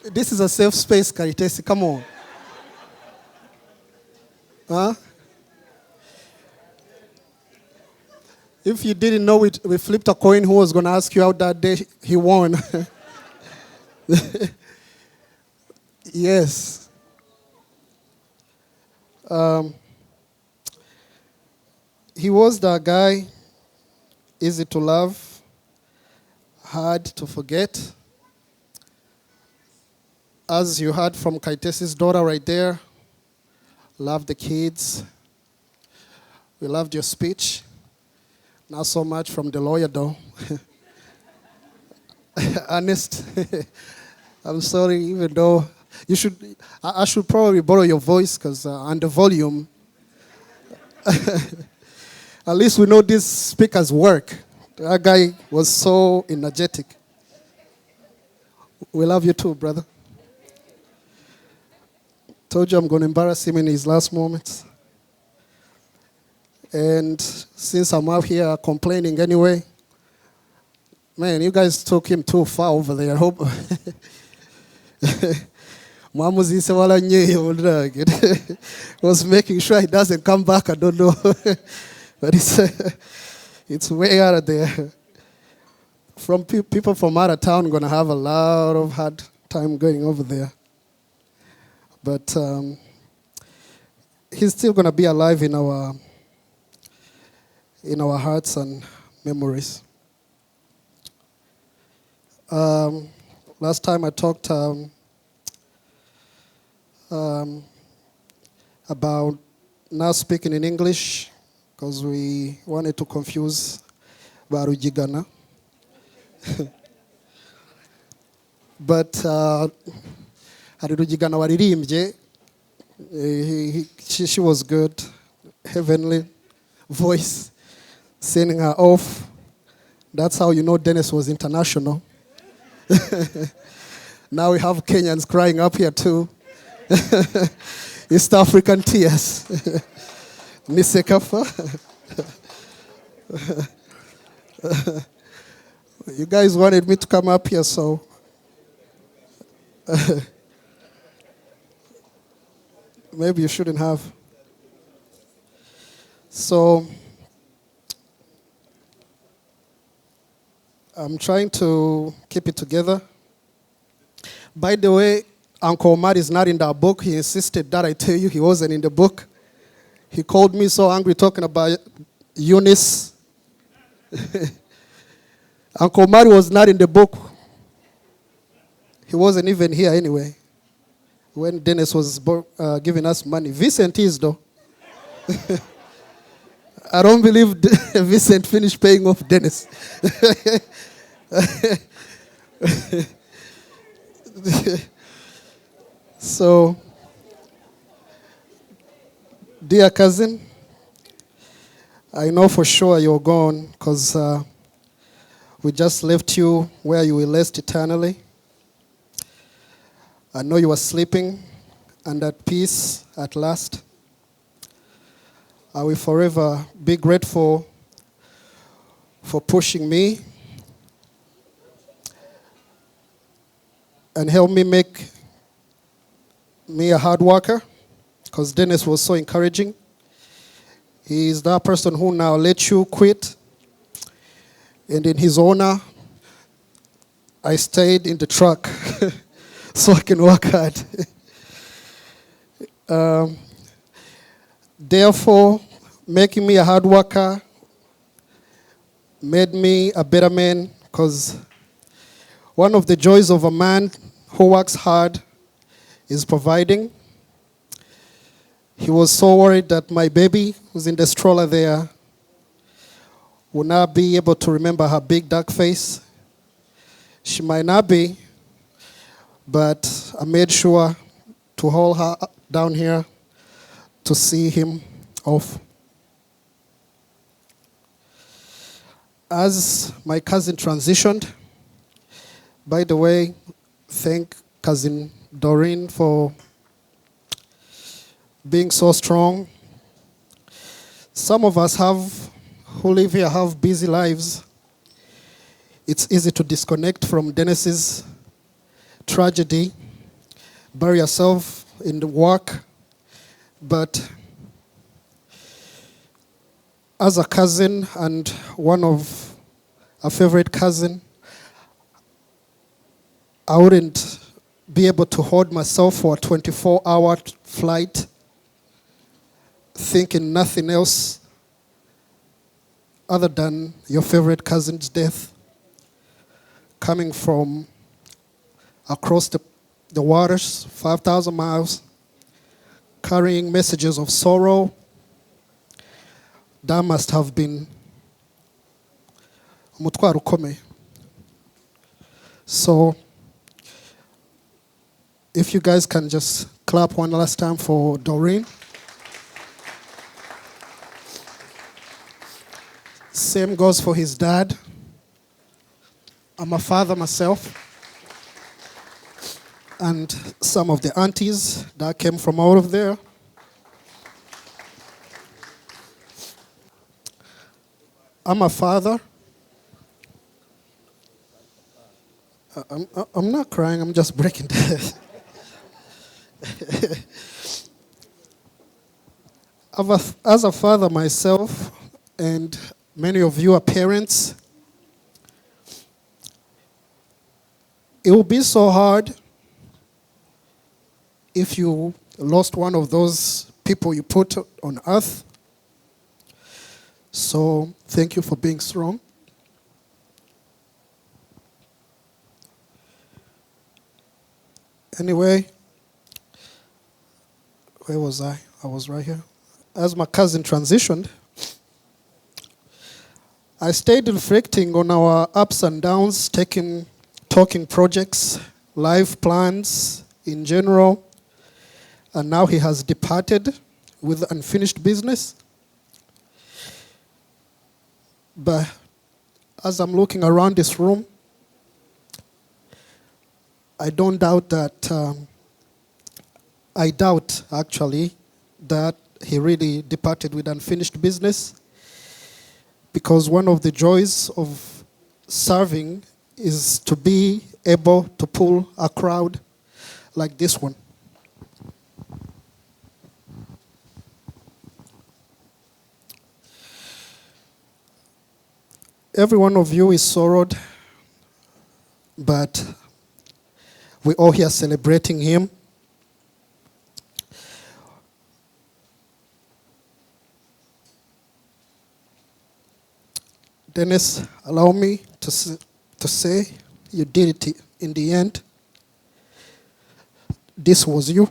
This is a safe space, Karitesi. Come on. Huh? If you didn't know it, we flipped a coin. Who was going to ask you out that day? He won. Yes. He was that guy, easy to love, hard to forget. As you heard from Kaitesi's daughter right there, love the kids. We loved your speech. Not so much from the lawyer, though. Honest. I'm sorry, even though I should probably borrow your voice because on the volume, at least we know these speakers work. That guy was so energetic. We love you too, brother. Told you I'm going to embarrass him in his last moments. And since I'm out here complaining anyway, man, you guys took him too far over there. I hope. Was making sure he doesn't come back. I don't know. But it's way out of there. From people from out of town going to have a lot of hard time going over there. But he's still going to be alive in our hearts and memories. Last time I talked about not speaking in English because we wanted to confuse Barujigana. But Arujigana waririmbye, she was good, heavenly voice, sending her off. That's how you know Denis was international. Now we have Kenyans crying up here too. East African tears. Nisekafa. You guys wanted me to come up here, so maybe you shouldn't have. So I'm trying to keep it together. By the way, Uncle Omar is not in that book. He insisted that I tell you he wasn't in the book. He called me so angry talking about Eunice. Uncle Omar was not in the book. He wasn't even here anyway when Denis was giving us money. Vincent is, though. I don't believe Vincent finished paying off Denis. So, dear cousin, I know for sure you're gone because we just left you where you will rest eternally. I know you are sleeping and at peace at last. I will forever be grateful for pushing me and help me make me a hard worker, because Denis was so encouraging. He is that person who now lets you quit, and in his honor, I stayed in the truck so I can work hard. Therefore, making me a hard worker made me a better man, because one of the joys of a man who works hard is providing. He was so worried that my baby, who's in the stroller there, will not be able to remember her big dark face. She might not be, but I made sure to hold her down here to see him off. As my cousin transitioned, by the way, thank cousin Doreen for being so strong. Some of us who live here have busy lives. It's easy to disconnect from Denis's tragedy, bury yourself in the work, but as a cousin and one of a favorite cousin, I wouldn't be able to hold myself for a 24-hour flight thinking nothing else other than your favorite cousin's death, coming from across the waters, 5,000 miles, carrying messages of sorrow. That must have been umutwaro ukomeye. So, if you guys can just clap one last time for Doreen. Same goes for his dad. I'm a father myself. And some of the aunties that came from out of there. I'm a father. I'm not crying, I'm just breaking down. As a father myself, and many of you are parents, it will be so hard if you lost one of those people you put on earth. So thank you for being strong. Anyway, where was I? I was right here. As my cousin transitioned, I stayed reflecting on our ups and downs, talking projects, life plans in general, and now he has departed with unfinished business. But as I'm looking around this room, I don't doubt that, I doubt actually that he really departed with unfinished business, because one of the joys of serving is to be able to pull a crowd like this one. Every one of you is sorrowed, but we're all here celebrating him. Denis, allow me to say you did it in the end. This was you.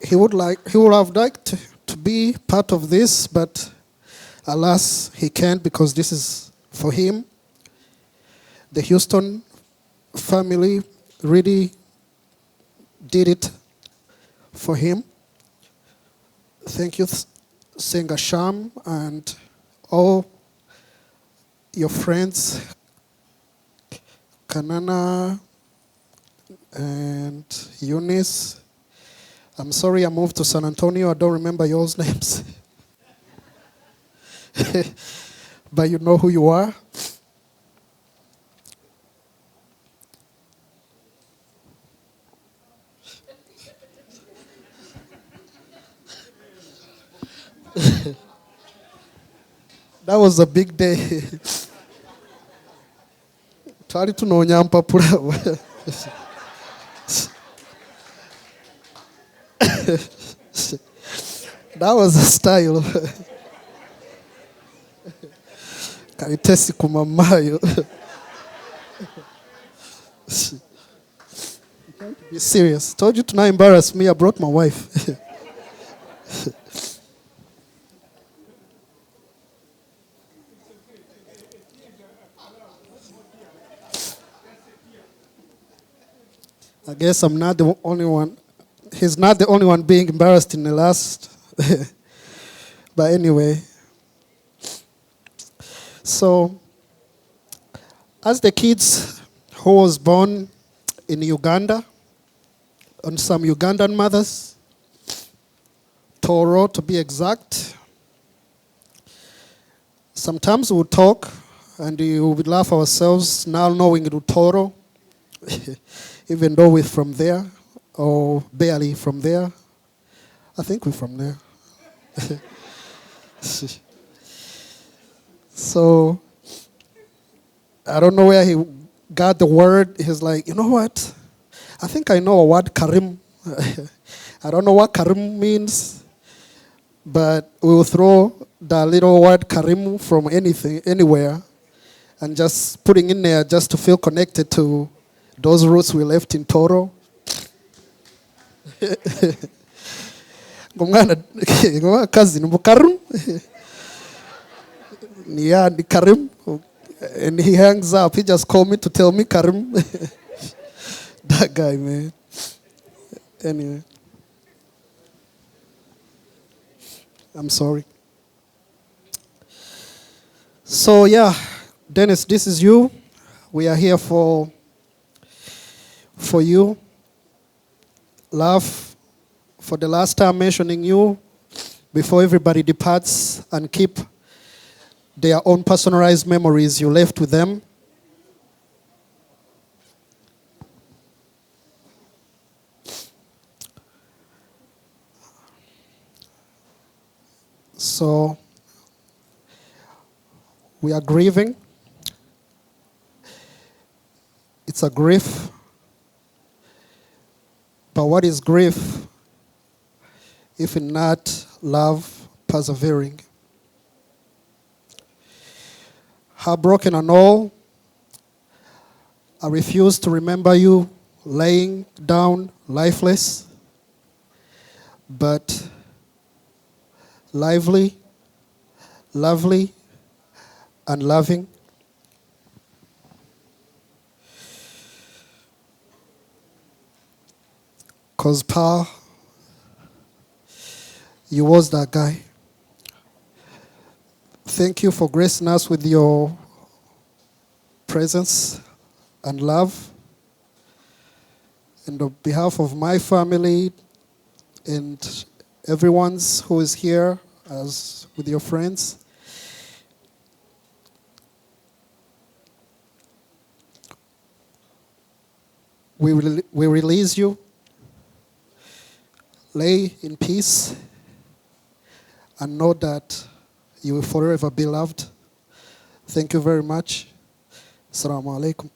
He would have liked to be part of this, but alas, he can't, because this is for him. The Houston family really did it for him. Thank you, Singer Sham, and all your friends, Kanana and Eunice. I'm sorry I moved to San Antonio. I don't remember y'all's names. But you know who you are. That was a big day. Twali tunoonya mpapula. That was a style. Karitesi kumamayo. Be serious. Told you to not embarrass me. I brought my wife. I guess I'm not the only one. He's not the only one being embarrassed in the last. But anyway. So, as the kids who was born in Uganda, on some Ugandan mothers, Toro to be exact, sometimes we would talk and we would laugh ourselves now knowing it Toro, even though we're from there, or barely from there. I think we're from there. So, I don't know where he got the word. He's like, you know what? I think I know a word, Karim. I don't know what Karim means, but we will throw the little word Karim from anything, anywhere, and just putting in there just to feel connected to those roots we left in Toro. Ngomwana cousin Karim. Yeah, the Karim. And he hangs up. He just called me to tell me Karim. That guy, man. Anyway. I'm sorry. So, yeah, Dennis, this is you. We are here for you. Love, for the last time mentioning you, before everybody departs, and keep their own personalized memories you left with them. So, we are grieving. It's a grief. But what is grief if not love persevering? Heartbroken and all, I refuse to remember you laying down lifeless, but lively, lovely, and loving. Because, Pa, you was that guy. Thank you for gracing us with your presence and love. And on behalf of my family and everyone's who is here, as with your friends, we release you. Lay in peace and know that you will forever be loved. Thank you very much. Assalamu alaikum.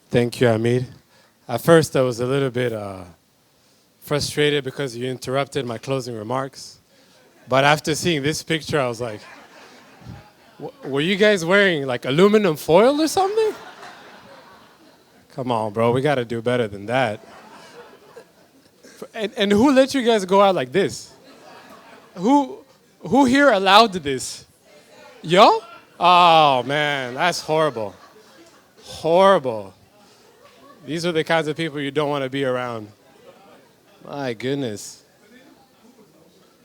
Thank you, Hamid. At first, I was a little bit frustrated because you interrupted my closing remarks. But after seeing this picture, I was like, were you guys wearing like aluminum foil or something? Come on, bro. We got to do better than that. And who let you guys go out like this? Who here allowed this? Yo? Oh, man. That's horrible. Horrible. These are the kinds of people you don't want to be around. My goodness.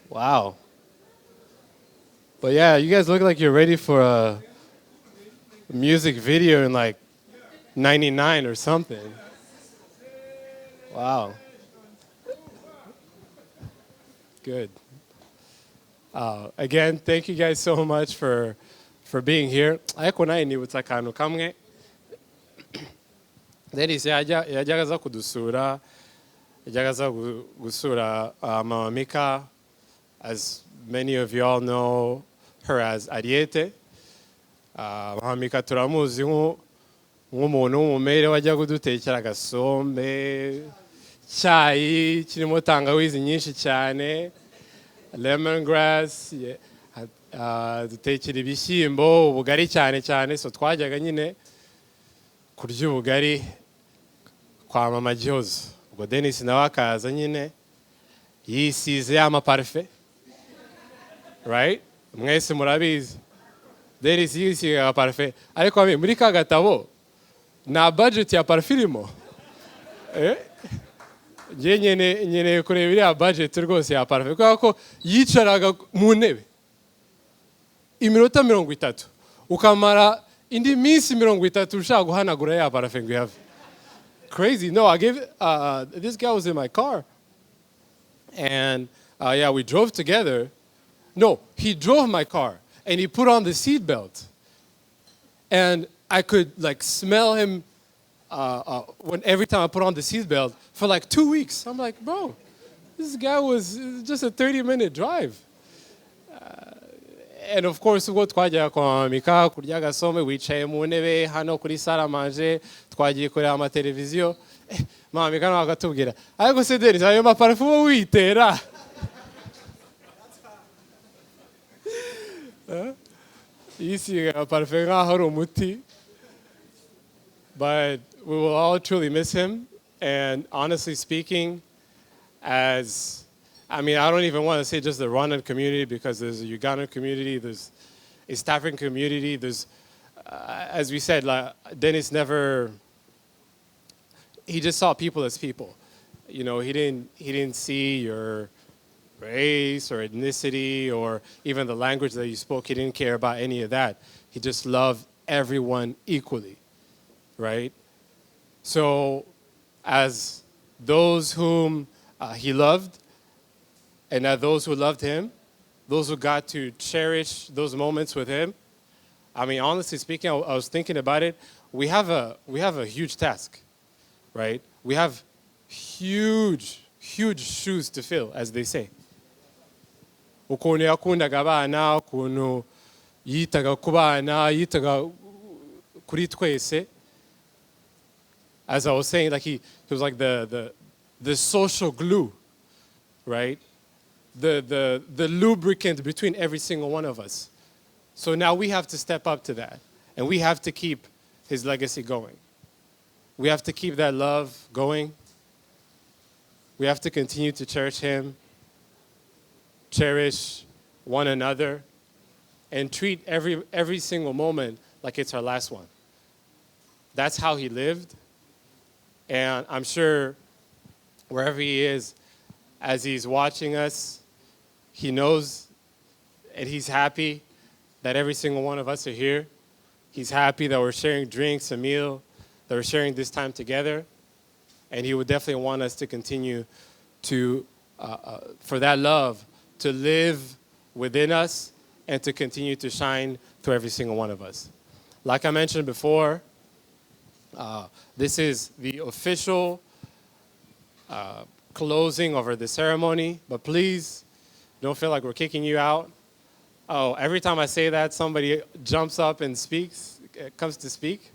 Wow. But yeah, you guys look like you're ready for a music video in like 99 or something. Wow. Good. Again, thank you guys so much for being here. Ariko nawe nibutsa akantu kamwe. Denis yajyaga aza kudusura, yajyaga aza gusura Mama Mika. As many of you all know her as Ariete. Mama Mika turamuzi nk'umuntu w'umumere wajya kudutekera agasombe, icyayi kirimo tangawizi nyinshi cyane, lemongrass, dutekera ibishyimbo, ubugari cyane cyane, so twajyaga nyine kurya ubugari kwa Mama Gihozo. Ubwo Denis nawe akaza nyine yisize ya maparufe, right? Mwese murabizi. Denis yisize amaparufe, ariko muri ka gatabo nta budget ya parufe irimo. Njye nkeneye kureba iriya budget rwose ya parufe, kubera ko yicaraga mu ntebe iminota 30 ukamara indi minsi 30 ushaka guhanagura ya parufe ngo ihave. Crazy. No, I gave this guy was in my car. And yeah, we drove together. No, he drove my car and he put on the seatbelt. And I could like smell him when every time I put on the seatbelt for like 2 weeks. I'm like, bro, this guy was just a 30-minute drive. And of course, ubwo twajyaga kwa Mika kurya agasome wicaye mu ntebe hano kuri saramanje, twagiye kureba amateleviziyo. Mama Mika nawe agatubwira, ariko se Denis, ayo maparufe uba witera. Yisiga amaparufe nk'aho ari umuti. But we will all truly miss him. And honestly speaking, I don't even want to say just the Rwandan community, because there's a Ugandan community, there's a East African community, there's, as we said, like, Denis he just saw people as people. You know, he didn't see your race or ethnicity or even the language that you spoke. He didn't care about any of that. He just loved everyone equally, right? So as those whom he loved, and as those who loved him, those who got to cherish those moments with him, I mean, honestly speaking, I was thinking about it. We have a huge task, right? We have huge shoes to fill, as they say. Ukuntu yakundaga abana, ukuntu yitaga ku bana, yitaga kuri twese. As I was saying, like he was like the social glue, right? The lubricant between every single one of us. So now we have to step up to that, and we have to keep his legacy going. We have to keep that love going. We have to continue to cherish him, cherish one another, and treat every single moment like it's our last one. That's how he lived. And I'm sure wherever he is, as he's watching us, he knows and he's happy that every single one of us are here. He's happy that we're sharing drinks, a meal, that we're sharing this time together. And he would definitely want us to continue to, for that love to live within us and to continue to shine through every single one of us. Like I mentioned before, this is the official closing over the ceremony, but please don't feel like we're kicking you out. Oh, every time I say that, somebody jumps up and comes to speak.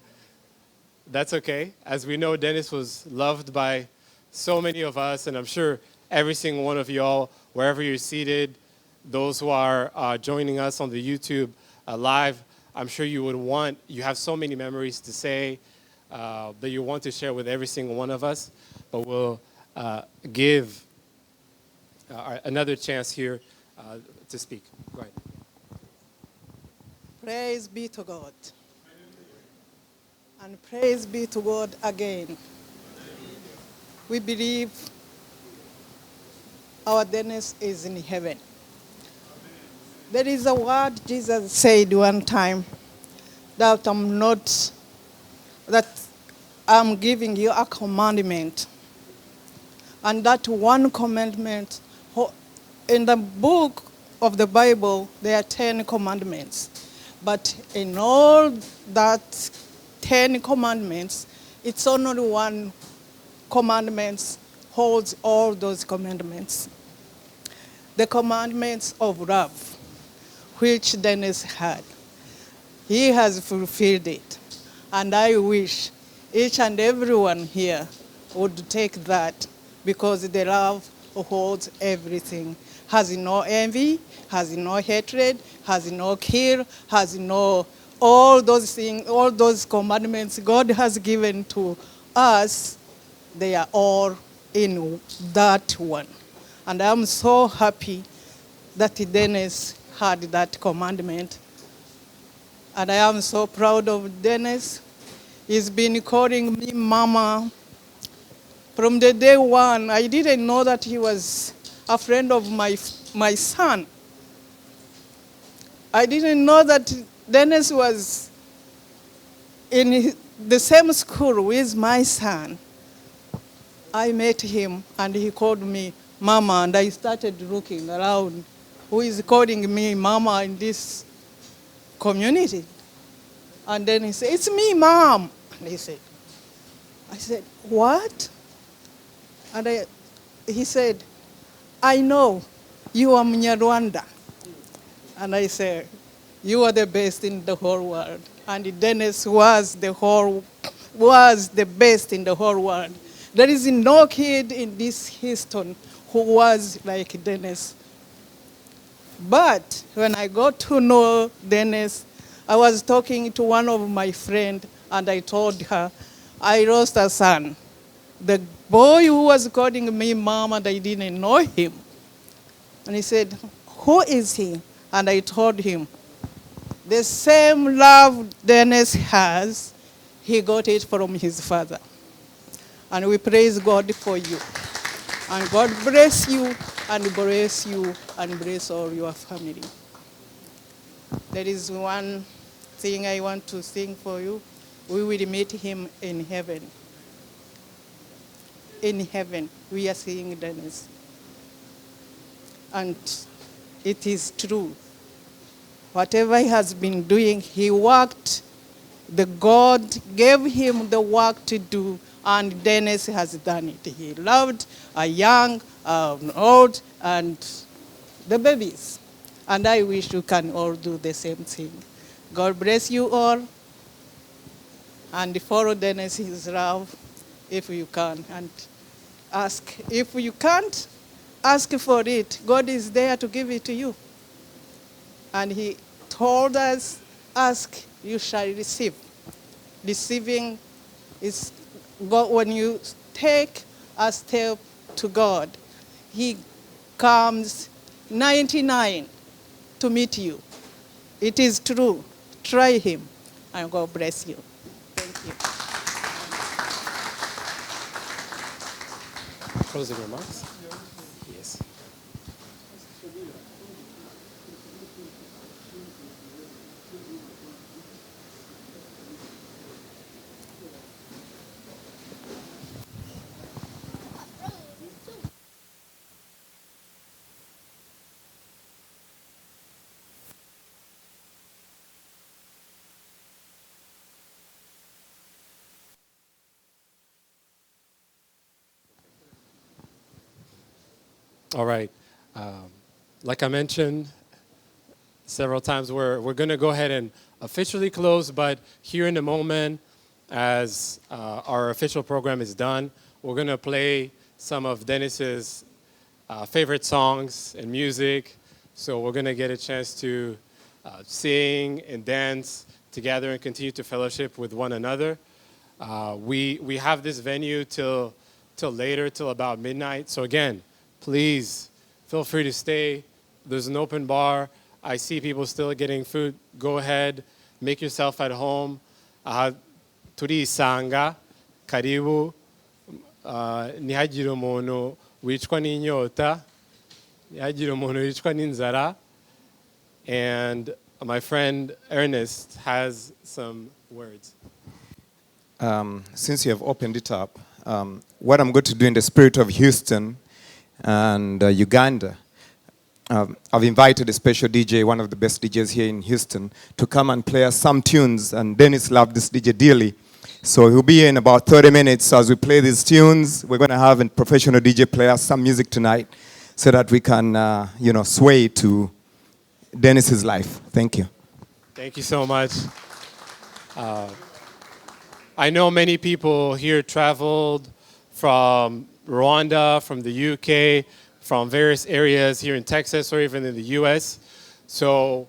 That's okay. As we know, Denis was loved by so many of us, and I'm sure every single one of you all, wherever you're seated, those who are joining us on the YouTube live, I'm sure you have so many memories to say that you want to share with every single one of us, but we'll give another chance here to speak. Go ahead. Praise be to God. And praise be to God again. We believe our Dennis is in heaven. There is a word Jesus said one time that that I'm giving you a commandment. And that one commandment, in the book of the Bible, there are 10 commandments. But in all that 10 commandments, it's only one commandment holds all those commandments. The commandments of love, which Dennis had. He has fulfilled it. And I wish each and everyone here would take that, because the love holds everything. Has no envy, has no hatred, has no kill, has no all those things, all those commandments God has given to us, they are all in that one. And I'm so happy that Dennis had that commandment. And I am so proud of Denis. He's been calling me Mama from the day one. I didn't know that he was a friend of my son. I didn't know that Denis was in the same school with my son. I met him and he called me Mama, and I started looking around. Who is calling me Mama in this community? And then he said, "It's me, Mom." And I said, "What?" And he said, "I know you are Nyarwaya." And I said, "You are the best in the whole world." And Denis was the best in the whole world. There is no kid in this Houston who was like Denis. But when I got to know Denis, I was talking to one of my friends, and I told her, I lost a son. The boy who was calling me Mom, and I didn't know him. And he said, "Who is he?" And I told him, the same love Denis has, he got it from his father. And we praise God for you. And God bless you, and bless you, and bless all your family. There is one thing I want to sing for you. We will meet him in heaven. In heaven, we are seeing Denis. And it is true. Whatever he has been doing, he worked. The God gave him the work to do, and Denis has done it. He loved a young, an old, and the babies. And I wish you can all do the same thing. God bless you all, and follow Denis his love if you can, and ask. If you can't, ask for it. God is there to give it to you. And he told us, ask, you shall receive. Receiving is God. When you take a step to God, he comes 99 to meet you. It is true. Try him, and God bless you. Thank you. Closing remarks? Yes. All right. Like I mentioned several times, we're going to go ahead and officially close, but here in a moment, as our official program is done, we're going to play some of Denis's favorite songs and music. So we're going to get a chance to sing and dance together and continue to fellowship with one another. We have this venue till later, till about midnight. So again, please feel free to stay. There's an open bar. I see people still getting food. Go ahead, make yourself at home. Turisanga, karibu, ntihagire umuntu wicwa n'inyota. yagira umuntu wicwa n'inzara. And my friend Ernest has some words. Since you have opened it up, what I'm going to do in the spirit of Houston and Uganda, I've invited a special DJ, one of the best DJs here in Houston, to come and play us some tunes. And Denis loved this DJ dearly. So he'll be here in about 30 minutes. So as we play these tunes, we're going to have a professional DJ play us some music tonight so that we can, sway to Denis's life. Thank you. Thank you so much. I know many people here traveled from Rwanda, from the UK, from various areas here in Texas or even in the US. So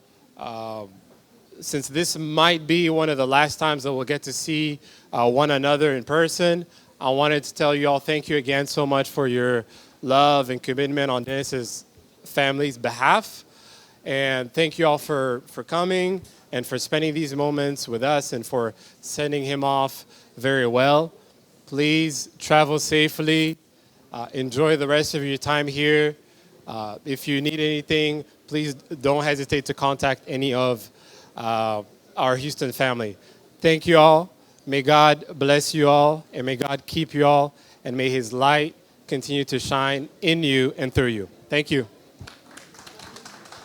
since this might be one of the last times that we'll get to see one another in person, I wanted to tell you all thank you again so much for your love and commitment on Denis's family's behalf. And thank you all for coming and for spending these moments with us and for sending him off very well. Please travel safely. Enjoy the rest of your time here. If you need anything, please don't hesitate to contact any of our Houston family. Thank you all. May God bless you all, and may God keep you all, and may his light continue to shine in you and through you. Thank you.